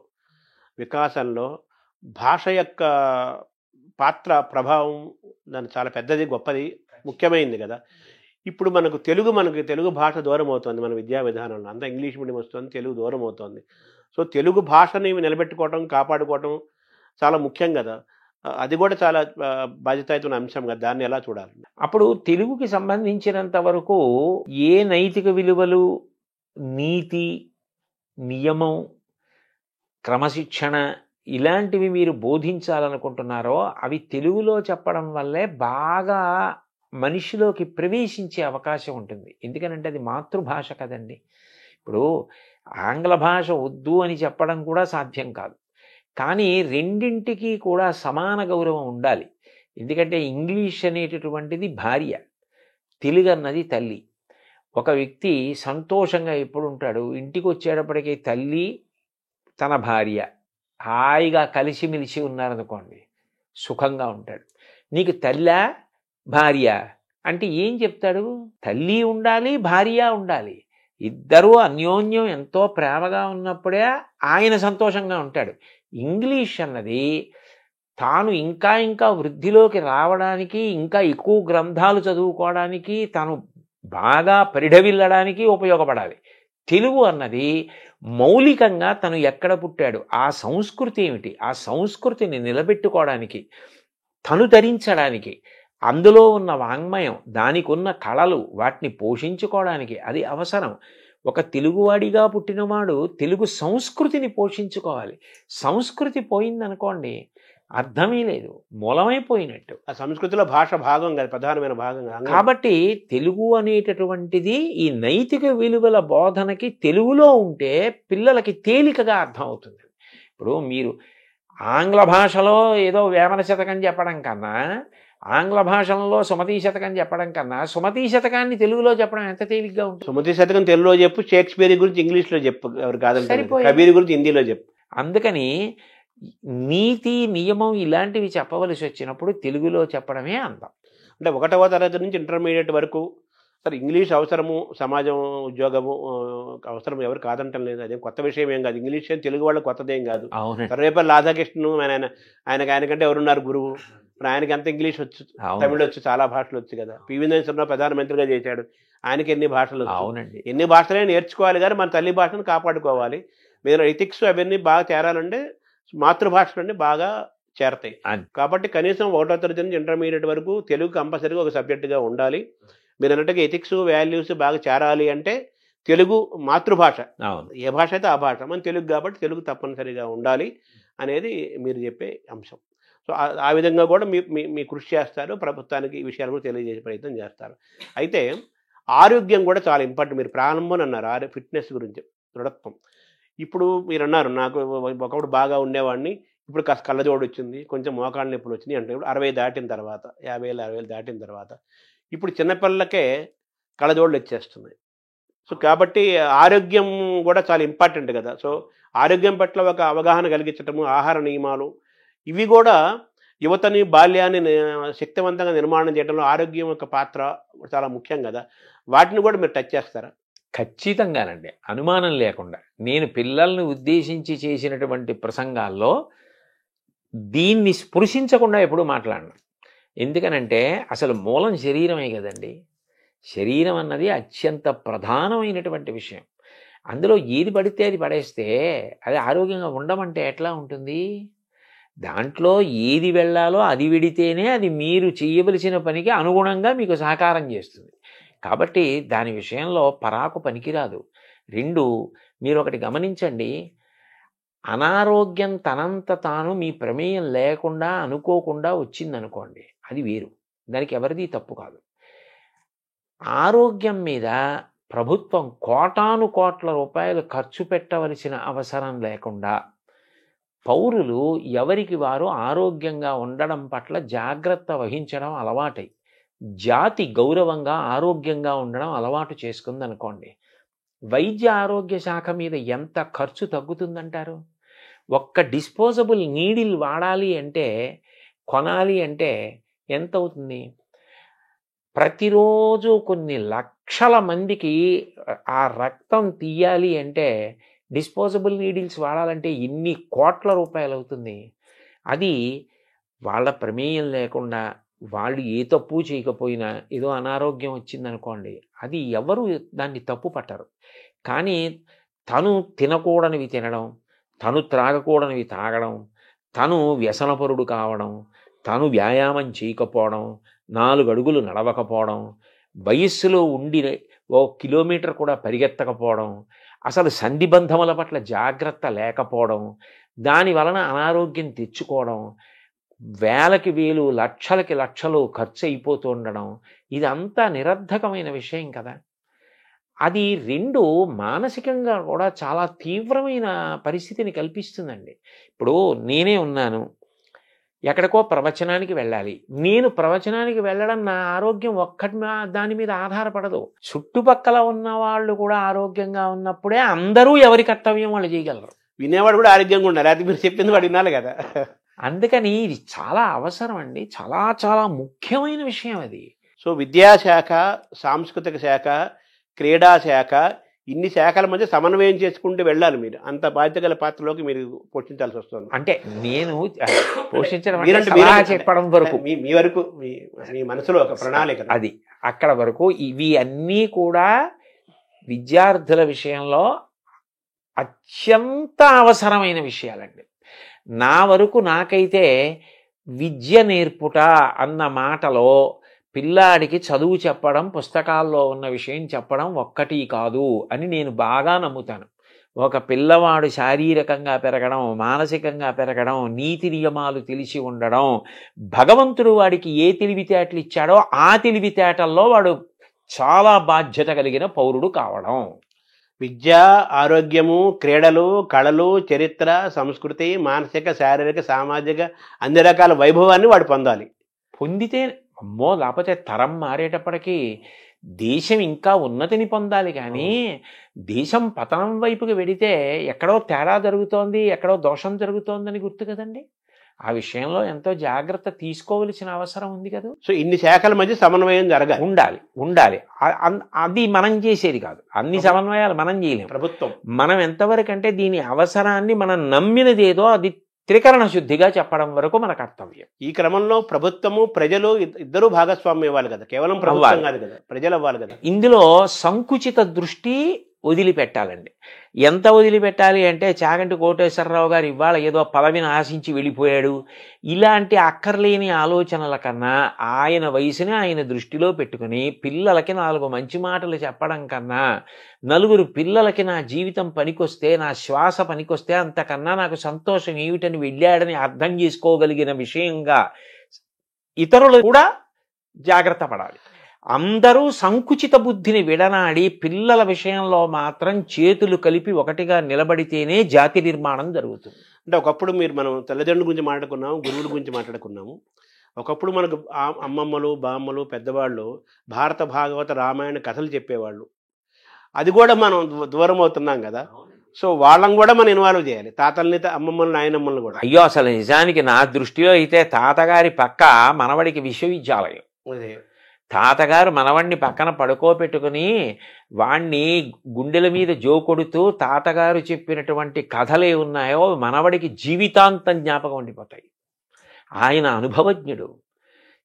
వికాసంలో భాష యొక్క పాత్ర, ప్రభావం దాని చాలా పెద్దది, గొప్పది, ముఖ్యమైనది కదా. ఇప్పుడు మనకు తెలుగు భాష దూరం అవుతుంది. మన విద్యా విధానంలో అంతా ఇంగ్లీష్ మీడియం వస్తుంది, తెలుగు దూరం అవుతుంది. సో తెలుగు భాషని నిలబెట్టుకోవడం, కాపాడుకోవడం చాలా ముఖ్యం కదా. అది కూడా చాలా బాధ్యతాయుతమైన అంశం కదా. దాన్ని ఎలా చూడాలి? అప్పుడు తెలుగుకి సంబంధించినంత వరకు ఏ నైతిక విలువలు, నీతి, నియమం, క్రమశిక్షణ ఇలాంటివి మీరు బోధించాలనుకుంటున్నారో అవి తెలుగులో చెప్పడం వల్లే బాగా మనిషిలోకి ప్రవేశించే అవకాశం ఉంటుంది. ఎందుకనంటే అది మాతృభాష కదండి. ఇప్పుడు ఆంగ్ల భాష వద్దు అని చెప్పడం కూడా సాధ్యం కాదు. కానీ రెండింటికి కూడా సమాన గౌరవం ఉండాలి. ఎందుకంటే ఇంగ్లీష్ అనేటటువంటిది భార్య, తెలుగు అన్నది తల్లి. ఒక వ్యక్తి సంతోషంగా ఎప్పుడు ఉంటాడు, ఇంటికి వచ్చేటప్పటికీ తల్లి తన భార్య హాయిగా కలిసిమెలిసి ఉన్నారనుకోండి, సుఖంగా ఉంటాడు. నీకు తల్లా భార్య అంటే ఏం చెప్తాడు? తల్లి ఉండాలి, భార్య ఉండాలి. ఇద్దరూ అన్యోన్యం ఎంతో ప్రేమగా ఉన్నప్పుడే ఆయన సంతోషంగా ఉంటాడు. ఇంగ్లీష్ అన్నది తాను ఇంకా ఇంకా వృద్ధిలోకి రావడానికి, ఇంకా ఎక్కువ గ్రంథాలు చదువుకోవడానికి, తాను బాగా పరిఢవిల్లడానికి ఉపయోగపడాలి. తెలుగు అన్నది మౌలికంగా తను ఎక్కడ పుట్టాడు, ఆ సంస్కృతి ఏమిటి, ఆ సంస్కృతిని నిలబెట్టుకోవడానికి, తను ధరించడానికి, అందులో ఉన్న వాంగ్మయం, దానికి ఉన్న కళలు, వాటిని పోషించుకోవడానికి అది అవసరం. ఒక తెలుగువాడిగా పుట్టినవాడు తెలుగు సంస్కృతిని పోషించుకోవాలి. సంస్కృతి పోయిందనుకోండి అర్థమే లేదు, మూలమైపోయినట్టు. ఆ సంస్కృతిలో భాష భాగం కాదు, ప్రధానమైన భాగం. కాబట్టి తెలుగు అనేటటువంటిది ఈ నైతిక విలువల బోధనకి తెలుగులో ఉంటే పిల్లలకి తేలికగా అర్థం అవుతుంది. ఇప్పుడు మీరు ఆంగ్ల భాషలో ఏదో వేమన శతకం చెప్పడం కన్నా, ఆంగ్ల భాషలో సుమతీ శతకం చెప్పడం కన్నా సుమతీ శతకాన్ని తెలుగులో చెప్పడం ఎంత తేలిగ్గా ఉంటుంది. సుమతీ శతకం తెలుగులో చెప్పు, షేక్స్పియర్ గురించి ఇంగ్లీష్లో చెప్పు, ఎవరు కాదంటే కబీర్ గురించి హిందీలో చెప్పు. అందుకని నీతి, నియమం ఇలాంటివి చెప్పవలసి వచ్చినప్పుడు తెలుగులో చెప్పడమే అందం. అంటే 1వ తరగతి నుంచి ఇంటర్మీడియట్ వరకు సరే ఇంగ్లీష్ అవసరము, సమాజం, ఉద్యోగము అవసరం, ఎవరు కాదంటం లేదు. అదేం కొత్త విషయం ఏం కాదు. ఇంగ్లీష్ తెలుగు వాళ్ళకి కొత్తదేం కాదు. రేపల్లి రాధాకృష్ణను ఆయనకంటే ఎవరున్నారు గురువు? ఆయనకి ఎంత ఇంగ్లీష్ వచ్చు, తమిళ వచ్చు, చాలా భాషలు వచ్చు కదా. పివి నరసింహరావు ప్రధానమంత్రిగా చేశాడు, ఆయనకి ఎన్ని భాషలు? అవునండి, ఎన్ని భాషలే నేర్చుకోవాలి, కానీ మన తల్లి భాషను కాపాడుకోవాలి. మీరు ఎథిక్స్ అవన్నీ బాగా చేరాలంటే మాతృభాషలన్నీ బాగా చేరతాయి. కాబట్టి కనీసం 1వ తరగతి నుంచి ఇంటర్మీడియట్ వరకు తెలుగు కంపల్సరీగా ఒక సబ్జెక్టుగా ఉండాలి. మీరు అన్నట్టుగా ఎథిక్స్, వాల్యూస్ బాగా చేరాలి అంటే తెలుగు మాతృభాష, ఏ భాష అయితే ఆ భాష, మన తెలుగు కాబట్టి తెలుగు తప్పనిసరిగా ఉండాలి అనేది మీరు చెప్పే అంశం. సో ఆ విధంగా కూడా మీ కృషి చేస్తారు, ప్రభుత్వానికి ఈ విషయాలు కూడా తెలియజేసే ప్రయత్నం చేస్తారు. అయితే ఆరోగ్యం కూడా చాలా ఇంపార్టెంట్. మీరు ప్రారంభం అన్నారు ఫిట్నెస్ గురించి, దృఢత్వం. ఇప్పుడు మీరు అన్నారు నాకు ఒకప్పుడు బాగా ఉండేవాడిని, ఇప్పుడు కాస్త కళ్ళజోడు వచ్చింది, కొంచెం మోకాళ్ళ నొప్పులు వచ్చినాయి అంటే ఇప్పుడు 60 దాటిన తర్వాత, 50 60 దాటిన తర్వాత ఇప్పుడు చిన్నపిల్లలకే కళ్ళజోడులు వచ్చేస్తున్నాయి. సో కాబట్టి ఆరోగ్యం కూడా చాలా ఇంపార్టెంట్ కదా. సో ఆరోగ్యం పట్ల ఒక అవగాహన కలిగించటము, ఆహార నియమాలు ఇవి కూడా యువతని బాల్యాన్ని శక్తివంతంగా నిర్మాణం చేయడంలో ఆరోగ్యం యొక్క పాత్ర చాలా ముఖ్యం కదా. వాటిని కూడా మీరు టచ్ చేస్తారా? ఖచ్చితంగానండి, అనుమానం లేకుండా. నేను పిల్లల్ని ఉద్దేశించి చేసినటువంటి ప్రసంగాల్లో దీన్ని స్పృశించకుండా ఎప్పుడూ మాట్లాడను. ఎందుకనంటే అసలు మూలం శరీరమే కదండి. శరీరం అన్నది అత్యంత ప్రధానమైనటువంటి విషయం. అందులో ఏది పడితే అది పడేస్తే అది ఆరోగ్యంగా ఉండమంటే ఎట్లా ఉంటుంది? దాంట్లో ఏది వెళ్ళాలో అది విడితేనే అది మీరు చేయవలసిన పనికి అనుగుణంగా మీకు సహకారం చేస్తుంది. కాబట్టి దాని విషయంలో పరాకు పనికిరాదు. 2, మీరు ఒకటి గమనించండి, అనారోగ్యం తనంత తాను మీ ప్రమేయం లేకుండా అనుకోకుండా వచ్చిందనుకోండి, అది వేరు, దానికి ఎవరిది తప్పు కాదు. ఆరోగ్యం మీద ప్రభుత్వం కోటాను కోట్ల రూపాయలు ఖర్చు పెట్టవలసిన అవసరం లేకుండా పౌరులు ఎవరికి వారు ఆరోగ్యంగా ఉండడం పట్ల జాగ్రత్త వహించడం అలవాటై జాతి గౌరవంగా ఆరోగ్యంగా ఉండడం అలవాటు చేసుకుందనుకోండి, వైద్య ఆరోగ్య శాఖ మీద ఎంత ఖర్చు తగ్గుతుందంటారు? ఒక్క డిస్పోజబుల్ నీడిల్ వాడాలి అంటే, కొనాలి అంటే ఎంత అవుతుంది? ప్రతిరోజు కొన్ని లక్షల మందికి ఆ రక్తం తీయాలి అంటే డిస్పోజబుల్ నీడిల్స్ వాడాలంటే ఎన్ని కోట్ల రూపాయలు అవుతుంది. అది వాళ్ళ ప్రమేయం లేకుండా వాళ్ళు ఏ తప్పు చేయకపోయినా ఏదో అనారోగ్యం వచ్చిందనుకోండి, అది ఎవరు దాన్ని తప్పు పట్టరు. కానీ తను తినకూడనివి తినడం, తను త్రాగకూడనివి తాగడం, తను వ్యసనపరుడు కావడం, తను వ్యాయామం చేయకపోవడం, 4 అడుగులు నడవకపోవడం, వయస్సులో ఉండి 1 కిలోమీటర్ కూడా పరిగెత్తకపోవడం, అసలు సంధిబంధముల పట్ల జాగ్రత్త లేకపోవడం, దాని వలన అనారోగ్యం తెచ్చుకోవడం, వేలకి వేలు లక్షలకి లక్షలు ఖర్చు అయిపోతూ ఉండడం, ఇదంతా నిరర్ధకమైన విషయం కదా. అది 2 మానసికంగా కూడా చాలా తీవ్రమైన పరిస్థితిని కల్పిస్తుందండి. ఇప్పుడు నేనే ఉన్నాను, ఎక్కడికో ప్రవచనానికి వెళ్ళాలి. నేను ప్రవచనానికి వెళ్ళడం నా ఆరోగ్యం ఒక్కటి దాని మీద ఆధారపడదు. చుట్టుపక్కల ఉన్న వాళ్ళు కూడా ఆరోగ్యంగా ఉన్నప్పుడే అందరూ ఎవరి కర్తవ్యం వాళ్ళు చేయగలరు. వినేవాడు కూడా ఆరోగ్యంగా ఉండాలి, అది మీరు చెప్పింది వాడు వినాలి కదా. అందుకని ఇది చాలా అవసరం అండి, చాలా చాలా ముఖ్యమైన విషయం అది. సో విద్యాశాఖ, సాంస్కృతిక శాఖ, క్రీడా శాఖ, ఇన్ని శాఖల మధ్య సమన్వయం చేసుకుంటూ వెళ్ళాలి. మీరు అంత బాధ్యత గల పాత్రలోకి మీరు పోషించాల్సి వస్తుంది. అంటే నేను పోషించడం చెప్పడం వరకు మీ వరకు మీ మనసులో ఒక ప్రణాళిక అది అక్కడ వరకు. ఇవి అన్నీ కూడా విద్యార్థుల విషయంలో అత్యంత అవసరమైన విషయాలండి. నా వరకు నాకైతే విద్య నేర్పుట అన్న మాటలో పిల్లాడికి చదువు చెప్పడం, పుస్తకాల్లో ఉన్న విషయం చెప్పడం ఒక్కటి కాదు అని నేను బాగా నమ్ముతాను. ఒక పిల్లవాడు శారీరకంగా పెరగడం, మానసికంగా పెరగడం, నీతి నియమాలు తెలిసి ఉండడం, భగవంతుడు వాడికి ఏ తెలివితేటలు ఇచ్చాడో ఆ తెలివితేటల్లో వాడు చాలా బాధ్యత కలిగిన పౌరుడు కావడం. విద్య, ఆరోగ్యము, క్రీడలు, కళలు, చరిత్ర, సంస్కృతి, మానసిక, శారీరక, సామాజిక అన్ని రకాల వైభవాన్ని వాడు పొందాలి. పొందితే అమ్మో, లేకపోతే తరం మారేటప్పటికీ దేశం ఇంకా ఉన్నతిని పొందాలి. కానీ దేశం పతనం వైపుకి వెడితే ఎక్కడో తేడా జరుగుతోంది, ఎక్కడో దోషం జరుగుతోందని గుర్తు కదండి. ఆ విషయంలో ఎంతో జాగ్రత్త తీసుకోవలసిన అవసరం ఉంది కదా. సో ఇన్ని శాఖల మధ్య సమన్వయం జరగాలి, ఉండాలి. అది మనం చేసేది కాదు, అన్ని సమన్వయాలు మనం చేయలేము. ప్రభుత్వం మనం ఎంతవరకు అంటే దీని అవసరాన్ని మనం నమ్మినది ఏదో అది త్రికరణ శుద్ధిగా చెప్పడం వరకు మన కర్తవ్యం. ఈ క్రమంలో ప్రభుత్వము, ప్రజలు ఇద్దరూ భాగస్వామ్యం ఇవ్వాలి కదా, కేవలం ప్రభుత్వం కాదు కదా, ప్రజలు అవ్వాలి కదా. ఇందులో సంకుచిత దృష్టి వదిలిపెట్టాలండి. ఎంత వదిలిపెట్టాలి అంటే, చాగంటి కోటేశ్వరరావు గారు ఇవాళ ఏదో పదవిని ఆశించి వెళ్ళిపోయాడు, ఇలాంటి అక్కర్లేని ఆలోచనల కన్నా ఆయన వయసుని ఆయన దృష్టిలో పెట్టుకుని పిల్లలకి 4 మంచి మాటలు చెప్పడం కన్నా, 4 పిల్లలకి నా జీవితం పనికొస్తే, నా శ్వాస పనికొస్తే అంతకన్నా నాకు సంతోషం ఏమిటని వెళ్ళాడని అర్థం చేసుకోగలిగిన విషయంగా ఇతరులు కూడా జాగ్రత్త పడాలి. అందరూ సంకుచిత బుద్ధిని విడనాడి పిల్లల విషయంలో మాత్రం చేతులు కలిపి ఒకటిగా నిలబడితేనే జాతి నిర్మాణం జరుగుతుంది. అంటే ఒకప్పుడు మనం తల్లిదండ్రుల గురించి మాట్లాడుకున్నాము, గురువుల గురించి మాట్లాడుకున్నాము. ఒకప్పుడు మనకు అమ్మమ్మలు, బామ్మలు, పెద్దవాళ్ళు భారత, భాగవత, రామాయణ కథలు చెప్పేవాళ్ళు. అది కూడా మనం దూరం అవుతున్నాం కదా. సో వాళ్ళని కూడా మనం ఇన్వాల్వ్ చేయాలి, తాతల్ని అమ్మమ్మల్ని నాయనమ్మల్ని కూడా. అయ్యో అసలు నిజానికి నా దృష్టిలో అయితే తాతగారి పక్క మనవడికి విశ్వవిద్యాలయం. అదే తాతగారు మనవడిని పక్కన పడుకోబెట్టుకుని వాణ్ణి గుండెల మీద జోకొడుతూ తాతగారు చెప్పినటువంటి కథలే ఉన్నాయో మనవడికి జీవితాంతం జ్ఞాపకం ఉండిపోతాయి. ఆయన అనుభవజ్ఞుడు,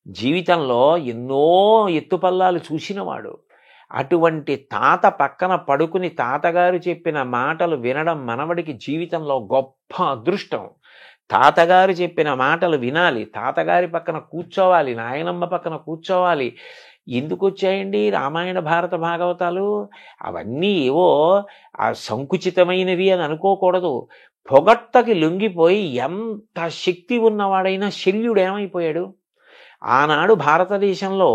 జీవితంలో ఎన్నో ఎత్తుపల్లాలు చూసినవాడు. అటువంటి తాత పక్కన పడుకుని తాతగారు చెప్పిన మాటలు వినడం మనవడికి జీవితంలో గొప్ప అదృష్టం. తాతగారు చెప్పిన మాటలు వినాలి, తాతగారి పక్కన కూర్చోవాలి, నాయనమ్మ పక్కన కూర్చోవాలి. ఎందుకు వచ్చాయండి రామాయణ భారత భాగవతాలు? అవన్నీ ఏవో ఆ సంకుచితమైనవి అని అనుకోకూడదు. పొగట్టకి లొంగిపోయి ఎంత శక్తి ఉన్నవాడైనా శల్యుడు ఏమైపోయాడు? ఆనాడు భారతదేశంలో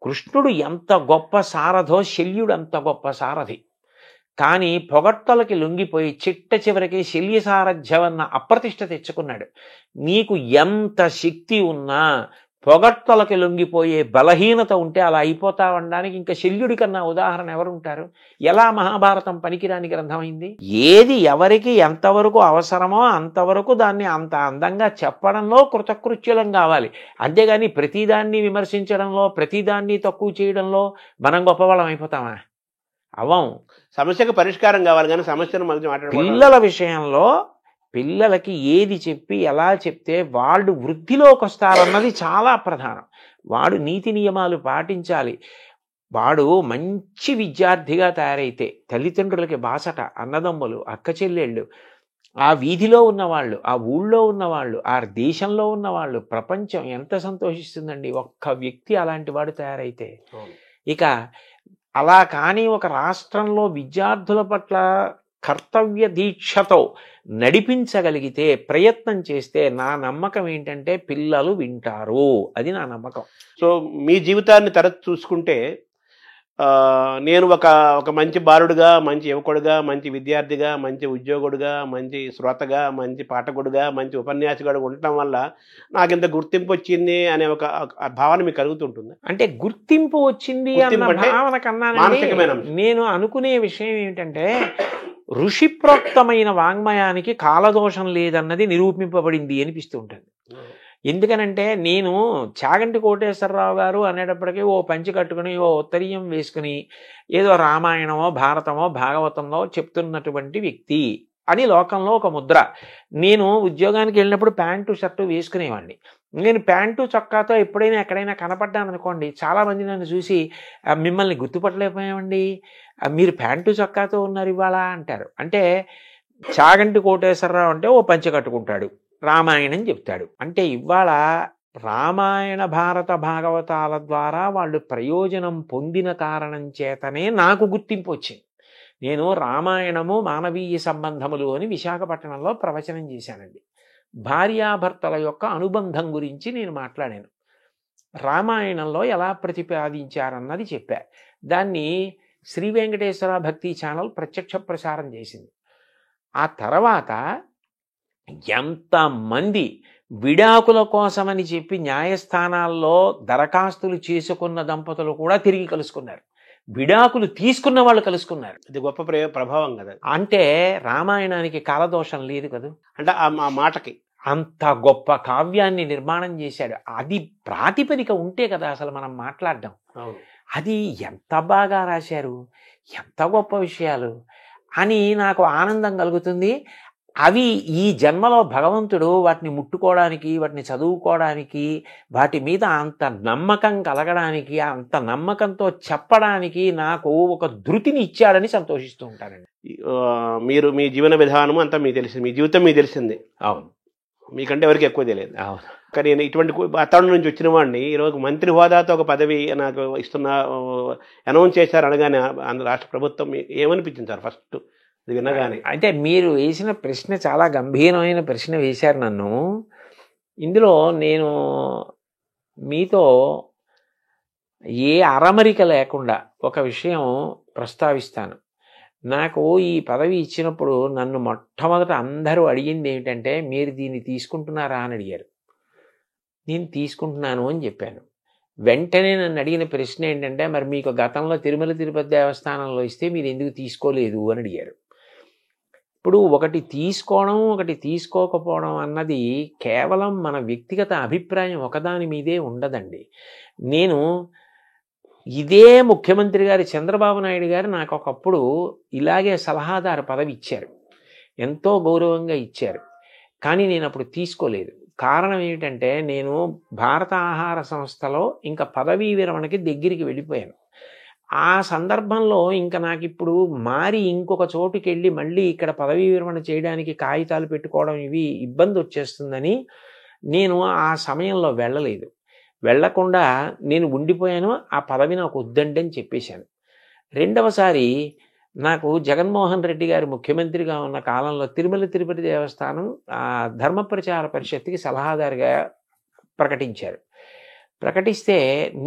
కృష్ణుడు ఎంత గొప్ప సారథో శల్యుడు అంత గొప్ప సారథి. కానీ పొగట్టలకి లొంగిపోయి చిట్ట చివరికి శల్య సారథ్యమన్న అప్రతిష్ట తెచ్చుకున్నాడు. నీకు ఎంత శక్తి ఉన్నా పొగట్టలకి లొంగిపోయే బలహీనత ఉంటే అలా అయిపోతావనడానికి ఇంకా శల్యుడి కన్నా ఉదాహరణ ఎవరుంటారు? ఎలా మహాభారతం పనికిరాని గ్రంథమైంది? ఏది ఎవరికి ఎంతవరకు అవసరమో అంతవరకు దాన్ని అంత అందంగా చెప్పడంలో కృతకృత్యులం కావాలి. అంతేగాని ప్రతిదాన్ని విమర్శించడంలో, ప్రతిదాన్ని తక్కువ చేయడంలో మనం గొప్పవాళ్ళం అయిపోతామా? అవం. సమస్యకు పరిష్కారం కావాలి కానీ సమస్యను మధ్య మాట్లాడాలి. పిల్లల విషయంలో పిల్లలకి ఏది చెప్పి ఎలా చెప్తే వాళ్ళు వృద్ధిలోకి వస్తారన్నది చాలా ప్రధానం. వాడు నీతి నియమాలు పాటించాలి. వాడు మంచి విద్యార్థిగా తయారైతే తల్లిదండ్రులకి బాసట, అన్నదమ్ములు, అక్క చెల్లెళ్ళు, ఆ వీధిలో ఉన్నవాళ్ళు, ఆ ఊళ్ళో ఉన్నవాళ్ళు, ఆ దేశంలో ఉన్నవాళ్ళు, ప్రపంచం ఎంత సంతోషిస్తుందండి ఒక్క వ్యక్తి అలాంటి వాడు తయారైతే. ఇక అలా కానీ ఒక రాష్ట్రంలో విద్యార్థుల పట్ల కర్తవ్య దీక్షతో నడిపించగలిగితే, ప్రయత్నం చేస్తే నా నమ్మకం ఏంటంటే పిల్లలు వింటారు. అది నా నమ్మకం. సో మీ జీవితాన్ని తరచు చూసుకుంటే నేను ఒక మంచి బాలుడుగా, మంచి యువకుడుగా, మంచి విద్యార్థిగా, మంచి ఉద్యోగుడుగా, మంచి శ్రోతగా, మంచి పాఠకుడుగా, మంచి ఉపన్యాసకుడుగా ఉండటం వల్ల నాకు ఇంత గుర్తింపు వచ్చింది అనే ఒక భావన మీకు కలుగుతుంటుంది. అంటే గుర్తింపు వచ్చింది అన్న భావన కన్నా నేను అనుకునే విషయం ఏమిటంటే ఋషిప్రోక్తమైన వాంగ్మయానికి కాలదోషం లేదన్నది నిరూపింపబడింది అనిపిస్తూ ఉంటుంది. ఎందుకనంటే నేను చాగంటి కోటేశ్వరరావు గారు అనేటప్పటికీ ఓ పంచి కట్టుకుని ఓ ఉత్తరీయం వేసుకుని ఏదో రామాయణమో భారతమో భాగవతంలో చెప్తున్నటువంటి వ్యక్తి అని లోకంలో ఒక ముద్ర. నేను ఉద్యోగానికి వెళ్ళినప్పుడు ప్యాంటు షర్టు వేసుకునేవాడిని. నేను ప్యాంటు చొక్కాతో ఎప్పుడైనా ఎక్కడైనా కనపడ్డాను అనుకోండి, చాలామంది నన్ను చూసి మిమ్మల్ని గుర్తుపట్టలేకపోయామండి, మీరు ప్యాంటు చొక్కాతో ఉన్నారు ఇవాళ అంటారు. అంటే చాగంటి కోటేశ్వరరావు అంటే ఓ పంచె కట్టుకుంటాడు, రామాయణం చెప్తాడు. అంటే ఇవాళ రామాయణ భారత భాగవతాల ద్వారా వాళ్ళు ప్రయోజనం పొందిన కారణం చేతనే నాకు గుర్తింపు వచ్చింది. నేను రామాయణము మానవీయ సంబంధములు అని విశాఖపట్నంలో ప్రవచనం చేశానండి. భార్యాభర్తల యొక్క అనుబంధం గురించి నేను మాట్లాడాను. రామాయణంలో ఎలా ప్రతిపాదించారన్నది చెప్పా. దాన్ని శ్రీ వెంకటేశ్వర భక్తి ఛానల్ ప్రత్యక్ష ప్రసారం చేసింది. ఆ తర్వాత ఎంతమంది విడాకుల కోసమని చెప్పి న్యాయస్థానాల్లో దరఖాస్తులు చేసుకున్న దంపతులు కూడా తిరిగి కలుసుకున్నారు. విడాకులు తీసుకున్న వాళ్ళు కలుసుకున్నారు. ఇది గొప్ప ప్రభావం కదా. అంటే రామాయణానికి కాలదోషం లేదు కదా. అంటే ఆ మాటకి అంత గొప్ప కావ్యాన్ని నిర్మాణం చేశాడు. అది ప్రాతిపదిక ఉంటే కదా అసలు మనం మాట్లాడడం. అది ఎంత బాగా రాశారు, ఎంత గొప్ప విషయాలు అని నాకు ఆనందం కలుగుతుంది. అవి ఈ జన్మలో భగవంతుడు వాటిని ముట్టుకోవడానికి, వాటిని చదువుకోవడానికి, వాటి మీద అంత నమ్మకం కలగడానికి, అంత నమ్మకంతో చెప్పడానికి నాకు ఒక ధృతిని ఇచ్చాడని సంతోషిస్తూ ఉంటానండి. మీరు మీ జీవన విధానం అంతా మీకు తెలిసింది, మీ జీవితం మీకు తెలిసింది. అవును, మీకంటే ఎవరికి ఎక్కువ తెలియదు. అవును. కానీ నేను ఇటువంటి వాతావరణం నుంచి వచ్చిన వాడిని ఈరోజు మంత్రి హోదాతో ఒక పదవి నాకు ఇస్తున్న అనౌన్స్ చేశారు అనగానే రాష్ట్ర ప్రభుత్వం ఏమనిపించింది సార్ ఫస్ట్ ఇది వినగానే? అంటే మీరు వేసిన ప్రశ్న చాలా గంభీరమైన ప్రశ్న వేశారు నన్ను. ఇందులో నేను మీతో ఏ అరమరిక లేకుండా ఒక విషయం ప్రస్తావిస్తాను. నాకు ఈ పదవి ఇచ్చినప్పుడు నన్ను మొట్టమొదట అందరూ అడిగింది ఏమిటంటే, మీరు దీన్ని తీసుకుంటున్నారా అని అడిగారు. నేను తీసుకుంటున్నాను అని చెప్పాను. వెంటనే నన్ను అడిగిన ప్రశ్న ఏంటంటే, మరి మీకు గతంలో తిరుమల తిరుపతి దేవస్థానంలో ఇస్తే మీరు ఎందుకు తీసుకోలేదు అని అడిగారు. ఇప్పుడు ఒకటి తీసుకోవడం, ఒకటి తీసుకోకపోవడం అన్నది కేవలం మన వ్యక్తిగత అభిప్రాయం ఒకదాని మీదే ఉండదండి. నేను ఇదే ముఖ్యమంత్రి గారు చంద్రబాబు నాయుడు గారు నాకు ఒకప్పుడు ఇలాగే సలహాదారు పదవి ఇచ్చారు, ఎంతో గౌరవంగా ఇచ్చారు. కానీ నేను అప్పుడు తీసుకోలేదు. కారణం ఏమిటంటే, నేను భారత ఆహార సంస్థలో ఇంకా పదవీ విరమణకి దగ్గరికి వెళ్ళిపోయాను. ఆ సందర్భంలో ఇంకా నాకు ఇప్పుడు మారి ఇంకొక చోటుకి వెళ్ళి మళ్ళీ ఇక్కడ పదవీ విరమణ చేయడానికి కాగితాలు పెట్టుకోవడం ఇవి ఇబ్బంది వచ్చేస్తుందని నేను ఆ సమయంలో వెళ్ళలేదు. వెళ్లకుండా నేను ఉండిపోయాను. ఆ పదవి నాకు వద్దండి అని చెప్పేశాను. రెండవసారి నాకు జగన్మోహన్ రెడ్డి గారు ముఖ్యమంత్రిగా ఉన్న కాలంలో తిరుమల తిరుపతి దేవస్థానం ధర్మ ప్రచార పరిషత్తుకి సలహాదారుగా ప్రకటించారు. ప్రకటిస్తే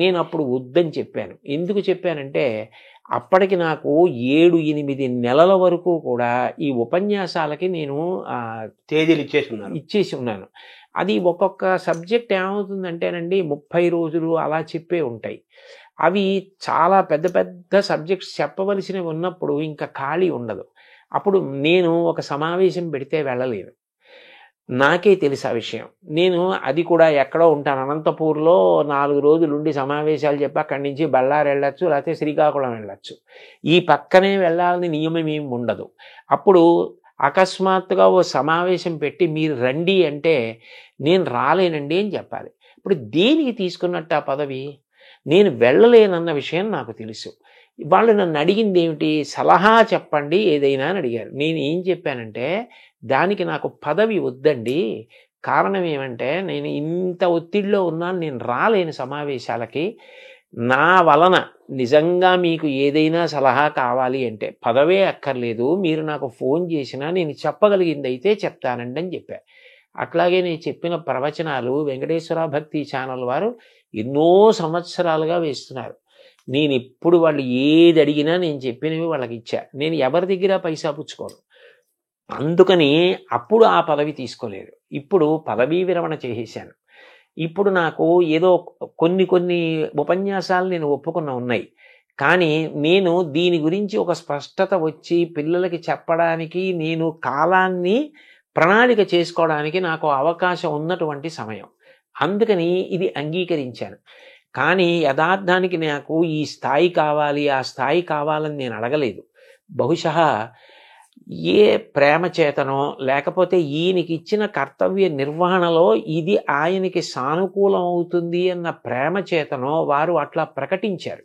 నేను అప్పుడు వద్దని చెప్పాను. ఎందుకు చెప్పానంటే, అప్పటికి నాకు 7-8 నెలల వరకు కూడా ఈ ఉపన్యాసాలకి నేను తేదీలు ఇచ్చేసి ఉన్నాను. అది ఒక్కొక్క సబ్జెక్ట్ ఏమవుతుందంటేనండి 30 రోజులు అలా చెప్పే ఉంటాయి. అవి చాలా పెద్ద పెద్ద సబ్జెక్ట్స్ చెప్పవలసినవి ఉన్నప్పుడు ఇంకా ఖాళీ ఉండదు. అప్పుడు నేను ఒక సమావేశం పెడితే వెళ్ళలేను. నాకే తెలుసు ఆ విషయం. నేను అది కూడా ఎక్కడో ఉంటాను, అనంతపూర్లో 4 రోజులు ఉండి సమావేశాలు చెప్పి అక్కడి నుంచి బళ్ళారి వెళ్ళొచ్చు, లేకపోతే శ్రీకాకుళం వెళ్ళొచ్చు. ఈ పక్కనే వెళ్ళాలని నియమం ఏమి ఉండదు. అప్పుడు అకస్మాత్తుగా ఓ సమావేశం పెట్టి మీరు రండి అంటే నేను రాలేనండి అని చెప్పాలి. ఇప్పుడు దేనికి తీసుకున్నట్టు ఆ పదవి? నేను వెళ్ళలేనన్న విషయం నాకు తెలుసు. వాళ్ళు నన్ను అడిగింది ఏమిటి? సలహా చెప్పండి ఏదైనా అని అడిగారు. నేను ఏం చెప్పానంటే, దానికి నాకు పదవి వద్దండి. కారణం ఏమంటే, నేను ఇంత ఒత్తిడిలో ఉన్నాను, నేను రాలేని సమావేశాలకి. నా వలన నిజంగా మీకు ఏదైనా సలహా కావాలి అంటే పదవే అక్కర్లేదు, మీరు నాకు ఫోన్ చేసినా నేను చెప్పగలిగింది అయితే చెప్తానండి అని చెప్పా. అట్లాగే నేను చెప్పిన ప్రవచనాలు వెంకటేశ్వర భక్తి ఛానల్ వారు ఎన్నో సంవత్సరాలుగా వేస్తున్నారు. నేను ఎప్పుడు వాళ్ళు ఏది అడిగినా నేను చెప్పినవి వాళ్ళకి ఇచ్చా. నేను ఎవరి దగ్గర పైసా పుచ్చుకోను. అందుకని అప్పుడు ఆ పదవి తీసుకోలేదు. ఇప్పుడు పదవీ విరమణ చేసేసాను. ఇప్పుడు నాకు ఏదో కొన్ని ఉపన్యాసాలు నేను ఒప్పుకున్న ఉన్నాయి. కానీ నేను దీని గురించి ఒక స్పష్టత వచ్చి పిల్లలకి చెప్పడానికి నేను కాలాన్ని ప్రణాళిక చేసుకోవడానికి నాకు అవకాశం ఉన్నటువంటి సమయం. అందుకని ఇది అంగీకరించాను. కానీ యథార్థానికి నాకు ఈ స్థాయి కావాలి, ఆ స్థాయి కావాలని నేను అడగలేదు. బహుశా ఏ ప్రేమ చేతనో లేకపోతే ఈయనకి ఇచ్చిన కర్తవ్య నిర్వహణలో ఇది ఆయనకి సానుకూలం అవుతుంది అన్న ప్రేమ చేతనో వారు అట్లా ప్రకటించారు.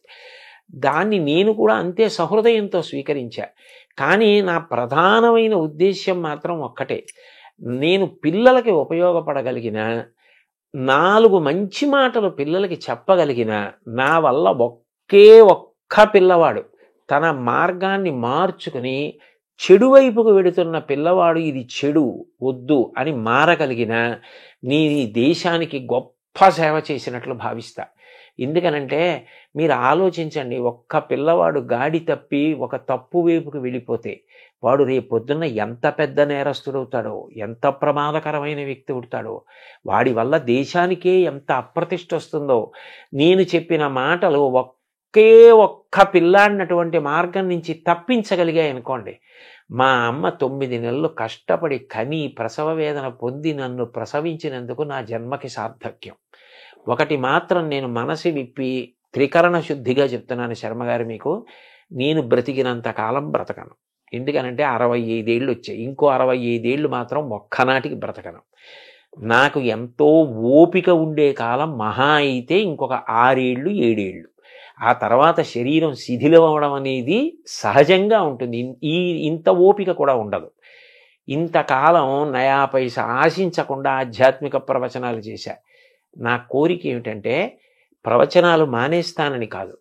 దాన్ని నేను కూడా అంతే సహృదయంతో స్వీకరించా. కానీ నా ప్రధానమైన ఉద్దేశ్యం మాత్రం ఒక్కటే, నేను పిల్లలకి ఉపయోగపడగలిగిన 4 మంచి మాటలు పిల్లలకి చెప్పగలిగిన నా వల్ల ఒక్క పిల్లవాడు తన మార్గాన్ని మార్చుకుని చెడు వైపుకు వెడుతున్న పిల్లవాడు ఇది చెడు వద్దు అని మారగలిగిన నీ దేశానికి గొప్ప సేవ చేసినట్లు భావిస్తా. ఎందుకనంటే మీరు ఆలోచించండి, ఒక్క పిల్లవాడు గాడి తప్పి ఒక తప్పు వైపుకు వెళ్ళిపోతే వాడు రేపొద్దున్న ఎంత పెద్ద నేరస్తుడవుతాడో, ఎంత ప్రమాదకరమైన వ్యక్తి అవుతాడో, వాడి వల్ల దేశానికే ఎంత అప్రతిష్ట వస్తుందో. నేను చెప్పిన మాటలు ఒక్క పిల్లాడినటువంటి మార్గం నుంచి తప్పించగలిగాయనుకోండి, మా అమ్మ 9 నెలలు కష్టపడి కని ప్రసవ వేదన పొంది నన్ను ప్రసవించినందుకు నా జన్మకి సార్థక్యం. ఒకటి మాత్రం నేను మనసు విప్పి త్రికరణ శుద్ధిగా చెప్తున్నాను శర్మగారు మీకు, నేను బ్రతికినంత కాలం బ్రతకను. ఎందుకనంటే 65 ఏళ్ళు వచ్చాయి, ఇంకో 65 ఏళ్ళు మాత్రం ఒక్కనాటికి బ్రతకను. నాకు ఎంతో ఓపిక ఉండే కాలం మహా అయితే ఇంకొక 6 ఏళ్ళు 7 ఏళ్ళు. ఆ తర్వాత శరీరం శిథిలం అవడం అనేది సహజంగా ఉంటుంది. ఇంత ఓపిక కూడా ఉండదు. ఇంతకాలం నయా పైసా ఆశించకుండా ఆధ్యాత్మిక ప్రవచనాలు చేశా. నా కోరిక ఏమిటంటే ప్రవచనాలు మానేస్తానని కాదు,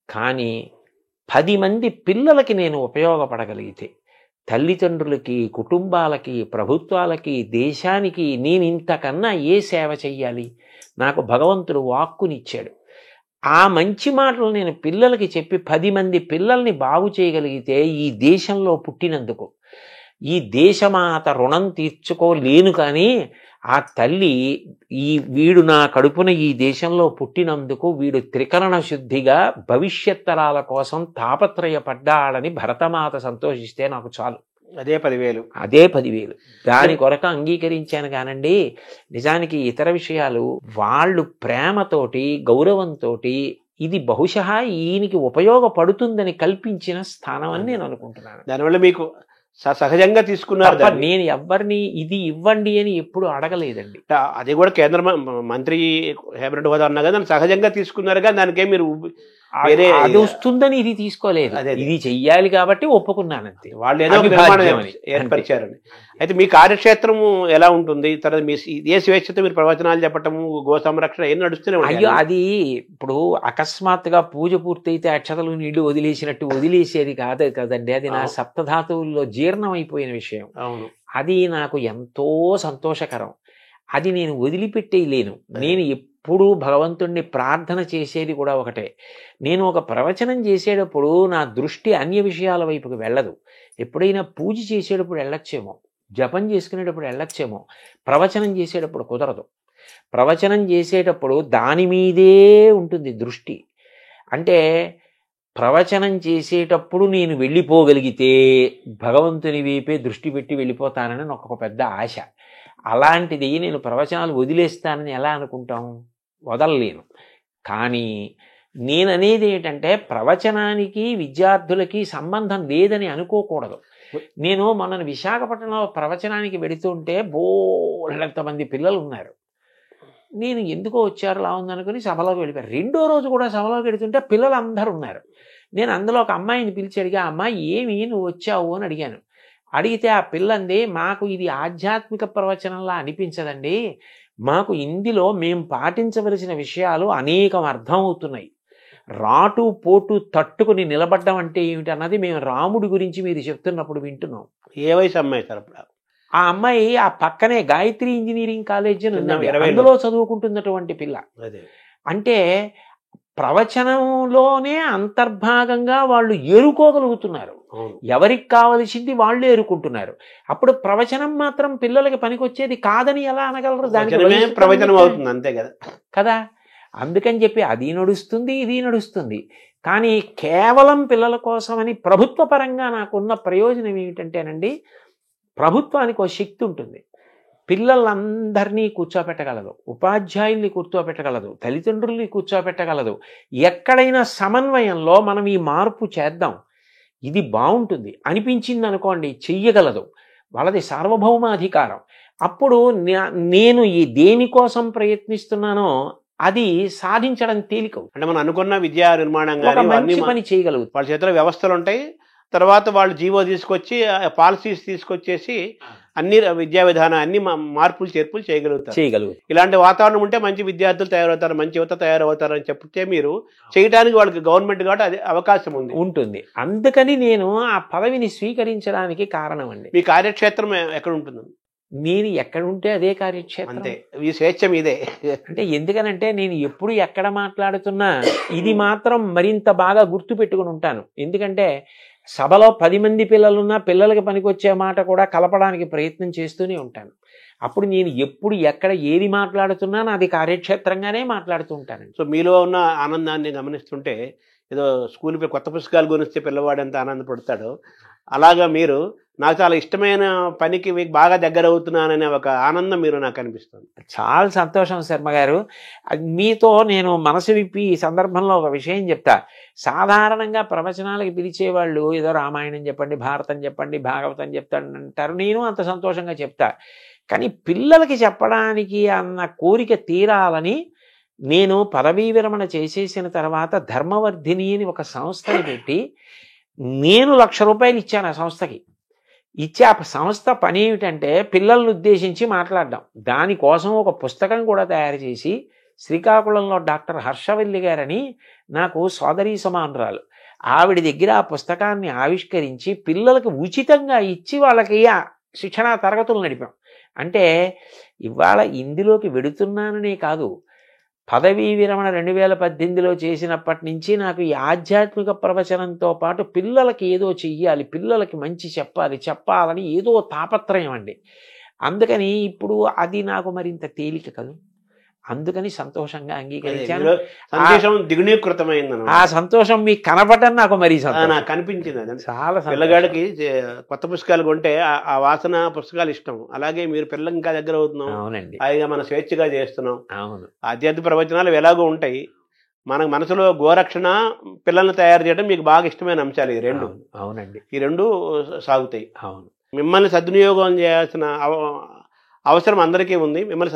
కానీ 10 మంది పిల్లలకి నేను ఉపయోగపడగలిగితే, తల్లిదండ్రులకి, కుటుంబాలకి, ప్రభుత్వాలకి, దేశానికి నేను ఇంతకన్నా ఏ సేవ చెయ్యాలి? నాకు భగవంతుడు వాక్కునిచ్చాడు. ఆ మంచి మాటలు నేను పిల్లలకి చెప్పి 10 మంది పిల్లల్ని బాగు చేయగలిగితే ఈ దేశంలో పుట్టినందుకు ఈ దేశమాత రుణం తీర్చుకోలేను, కానీ ఆ తల్లి వీడు నా కడుపున ఈ దేశంలో పుట్టినందుకు వీడు త్రికరణ శుద్ధిగా భవిష్యత్ తరాల కోసం తాపత్రయపడ్డాడని భరతమాత సంతోషిస్తే నాకు చాలు. అదే 10,000. అదే 10,000. దాని కొరకు అంగీకరించాను కానండి. నిజానికి ఇతర విషయాలు వాళ్ళు ప్రేమతోటి గౌరవంతో ఇది బహుశా ఈయనకి ఉపయోగపడుతుందని కల్పించిన స్థానం అని నేను అనుకుంటున్నాను. దానివల్ల మీకు సహజంగా తీసుకున్నారు. నేను ఎవరిని ఇది ఇవ్వండి అని ఎప్పుడు అడగలేదండి. అది కూడా కేంద్ర మంత్రి కేబినెట్ హోదా అన్నా కదా, సహజంగా తీసుకున్నారు కానీ దానికే మీరు అది వస్తుందని ఇది తీసుకోలేదు. ఇది చెయ్యాలి కాబట్టి ఒప్పుకున్నానంతే. వాళ్ళు ఏదో ఏర్పరిచారని. అయితే మీ కార్యక్షేత్రం ఎలా ఉంటుంది? తర్వాత మీ ఏ స్వేచ్ఛతో మీరు ప్రవచనాలు చెప్పటము, గో సంరక్షణ ఏం నడుస్తూనే? అయ్యో, అది ఇప్పుడు అకస్మాత్తుగా పూజ పూర్తయితే అక్షతలు నీళ్లు వదిలేసినట్టు వదిలేసేది కాదు కదండి. అది నా సప్తధాతువుల్లో జీర్ణం అయిపోయిన విషయం. అవును, అది నాకు ఎంతో సంతోషకరం. అది నేను వదిలిపెట్టేయలేను. నేను ఎప్పుడూ భగవంతుణ్ణి ప్రార్థన చేసేది కూడా ఒకటే. నేను ఒక ప్రవచనం చేసేటప్పుడు నా దృష్టి అన్య విషయాల వైపుకి వెళ్ళదు. ఎప్పుడైనా పూజ చేసేటప్పుడు వెళ్ళొచ్చేమో, జపం చేసుకునేటప్పుడు వెళ్ళొచ్చేమో, ప్రవచనం చేసేటప్పుడు కుదరదు. ప్రవచనం చేసేటప్పుడు దాని మీదే ఉంటుంది దృష్టి. అంటే ప్రవచనం చేసేటప్పుడు నేను వెళ్ళిపోగలిగితే భగవంతుని వైపే దృష్టి పెట్టి వెళ్ళిపోతానని నాకు ఒక పెద్ద ఆశ. అలాంటిది నేను ప్రవచనాలు వదిలేస్తానని ఎలా అనుకుంటాం? వదలలేను. కానీ నేననేది ఏంటంటే ప్రవచనానికి విద్యార్థులకి సంబంధం లేదని అనుకోకూడదు. నేను మొన్న విశాఖపట్నంలో ప్రవచనానికి వెళుతుంటే బోలెంతమంది పిల్లలు ఉన్నారు. నేను ఎందుకో వచ్చారు లా ఉందనుకుని సభలోకి వెళ్ళిపోయారు. రెండో రోజు కూడా సభలోకి వెళుతుంటే పిల్లలు అందరూ ఉన్నారు. నేను అందులో ఒక అమ్మాయిని పిలిచి అడిగా, అమ్మాయి ఏమి నువ్వు వచ్చావు అని అడిగాను. అడిగితే ఆ పిల్లంది, మాకు ఇది ఆధ్యాత్మిక ప్రవచనంలా అనిపించదండి, మాకు ఇందులో మేము పాటించవలసిన విషయాలు అనేకం అర్థమవుతున్నాయి. రాటు పోటు తట్టుకుని నిలబడ్డం అంటే ఏమిటి అన్నది మేము రాముడి గురించి మీరు చెప్తున్నప్పుడు వింటున్నాం. ఏ వయసు అమ్మాయి సార్? ఆ అమ్మాయి ఆ పక్కనే గాయత్రి ఇంజనీరింగ్ కాలేజ్ అని ఉన్నది, అందులో చదువుకుంటున్నటువంటి పిల్ల. అంటే ప్రవచనంలోనే అంతర్భాగంగా వాళ్ళు ఏరుకోగలుగుతున్నారు. ఎవరికి కావలసింది వాళ్ళు ఏరుకుంటున్నారు. అప్పుడు ప్రవచనం మాత్రం పిల్లలకి పనికొచ్చేది కాదని ఎలా అనగలరు? దానికి ప్రవచనం అవుతుంది అంతే కదా కదా. అందుకని చెప్పి అది నడుస్తుంది, ఇది నడుస్తుంది. కానీ కేవలం పిల్లల కోసమని ప్రభుత్వ పరంగా నాకున్న ప్రయోజనం ఏమిటంటేనండి, ప్రభుత్వానికి ఒక శక్తి ఉంటుంది. పిల్లలందరినీ కూర్చోపెట్టగలదు, ఉపాధ్యాయుల్ని కూర్చోపెట్టగలదు, తల్లిదండ్రుల్ని కూర్చోపెట్టగలదు. ఎక్కడైనా సమన్వయంలో మనం ఈ మార్పు చేద్దాం, ఇది బాగుంటుంది అనిపించింది అనుకోండి, చెయ్యగలదు. వాళ్ళది సార్వభౌమాధికారం. అప్పుడు నేను ఈ దేనికోసం ప్రయత్నిస్తున్నానో అది సాధించడం తేలిక. అంటే మనం అనుకున్న విద్యా నిర్మాణం పని చేయగలుగుతాం. వాళ్ళ చేతిలో వ్యవస్థలు ఉంటాయి. తర్వాత వాళ్ళు జీవో తీసుకొచ్చి పాలసీస్ తీసుకొచ్చేసి అన్ని విద్యా విధానం అన్ని మార్పులు చేర్పులు చేయగలుగుతారు. ఇలాంటి వాతావరణం ఉంటే మంచి విద్యార్థులు తయారవుతారు, మంచి యువత తయారవుతారు అని చెప్తే మీరు చేయడానికి వాళ్ళకి గవర్నమెంట్ కాబట్టి అది అవకాశం ఉంటుంది. అందుకని నేను ఆ పదవిని స్వీకరించడానికి కారణం అండి. మీ కార్యక్షేత్రం ఎక్కడ ఉంటుంది? నేను ఎక్కడ ఉంటే అదే కార్యక్షేత్రం. అంతే, ఈ స్వేచ్ఛ మీదే. అంటే ఎందుకనంటే నేను ఎప్పుడు ఎక్కడ మాట్లాడుతున్నా ఇది మాత్రం మరింత బాగా గుర్తు పెట్టుకుని ఉంటాను. ఎందుకంటే సభలో 10 మంది పిల్లలున్నా పిల్లలకి పనికొచ్చే మాట కూడా కలపడానికి ప్రయత్నం చేస్తూనే ఉంటాను. అప్పుడు నేను ఎప్పుడు ఎక్కడ ఏది మాట్లాడుతున్నా నాది కార్యక్షేత్రంగానే మాట్లాడుతూ ఉంటాను. సో మీలో ఉన్న ఆనందాన్ని గమనిస్తుంటే ఏదో స్కూల్ కొత్త పుస్తకాలు గురించి పిల్లవాడు ఎంత ఆనందపడతాడో అలాగా మీరు నాకు చాలా ఇష్టమైన పనికి మీకు బాగా దగ్గర అవుతున్నాననే ఒక ఆనందం మీరు నాకు అనిపిస్తుంది. చాలా సంతోషం శర్మ గారు. మీతో నేను మనసు విప్పి ఈ సందర్భంలో ఒక విషయం చెప్తా. సాధారణంగా ప్రవచనాలకి పిలిచేవాళ్ళు ఏదో రామాయణం చెప్పండి, భారతం చెప్పండి, భాగవతం చెప్తాడు అంటారు. నేను అంత సంతోషంగా చెప్తా. కానీ పిల్లలకి చెప్పడానికి అన్న కోరిక తీరాలని నేను పదవీ విరమణ చేసేసిన తర్వాత ధర్మవర్ధిని అని ఒక సంస్థని పెట్టి నేను ₹1,00,000 ఇచ్చాను ఆ సంస్థకి. ఇచ్చి ఆ సంస్థ పని ఏమిటంటే పిల్లల్ని ఉద్దేశించి మాట్లాడడం. దానికోసం ఒక పుస్తకం కూడా తయారు చేసి శ్రీకాకుళంలో డాక్టర్ హర్షవల్లి గారని నాకు సోదరీ సమానురాలు, ఆవిడ దగ్గర ఆ పుస్తకాన్ని ఆవిష్కరించి పిల్లలకు ఉచితంగా ఇచ్చి వాళ్ళకి శిక్షణా తరగతులు నడిపాం. అంటే ఇవాళ ఇందులోకి వెడుతున్నాననే కాదు, పదవీ విరమణ 2018లో చేసినప్పటి నుంచి నాకు ఈ ఆధ్యాత్మిక ప్రవచనంతో పాటు పిల్లలకి ఏదో చెయ్యాలి, పిల్లలకి మంచి చెప్పాలని ఏదో తాపత్రయం అండి. అందుకని ఇప్పుడు అది నాకు మరింత తేలిక కదు. అందుకని సంతోషంగా అంగీకరించాను. సంతోషం దిగునీకృతమైంది. ఆ సంతోషం మీకు కనపడటం నాకు మరీ నాకు కనిపించింది. అది చాలా పిల్లగాడికి కొత్త పుస్తకాలు కొంటే ఆ వాసన పుస్తకాలు ఇష్టం. అలాగే మీరు పిల్లలకి ఇంకా దగ్గర అవుతున్నాం. అవునండి. హాయిగా మనం స్వేచ్ఛగా చేస్తున్నాం. అవును. ఆధ్యాత్మిక ప్రవచనాలు ఎలాగో ఉంటాయి. మనకు మనసులో గోరక్షణ, పిల్లల్ని తయారు చేయడం మీకు బాగా ఇష్టమైన అంశాలు ఈ రెండు. అవునండి. ఈ రెండు సాగుతాయి. అవును. మిమ్మల్ని సద్వినియోగం చేయాల్సిన అవసరం అందరికీ ఉంది. మిమ్మల్ని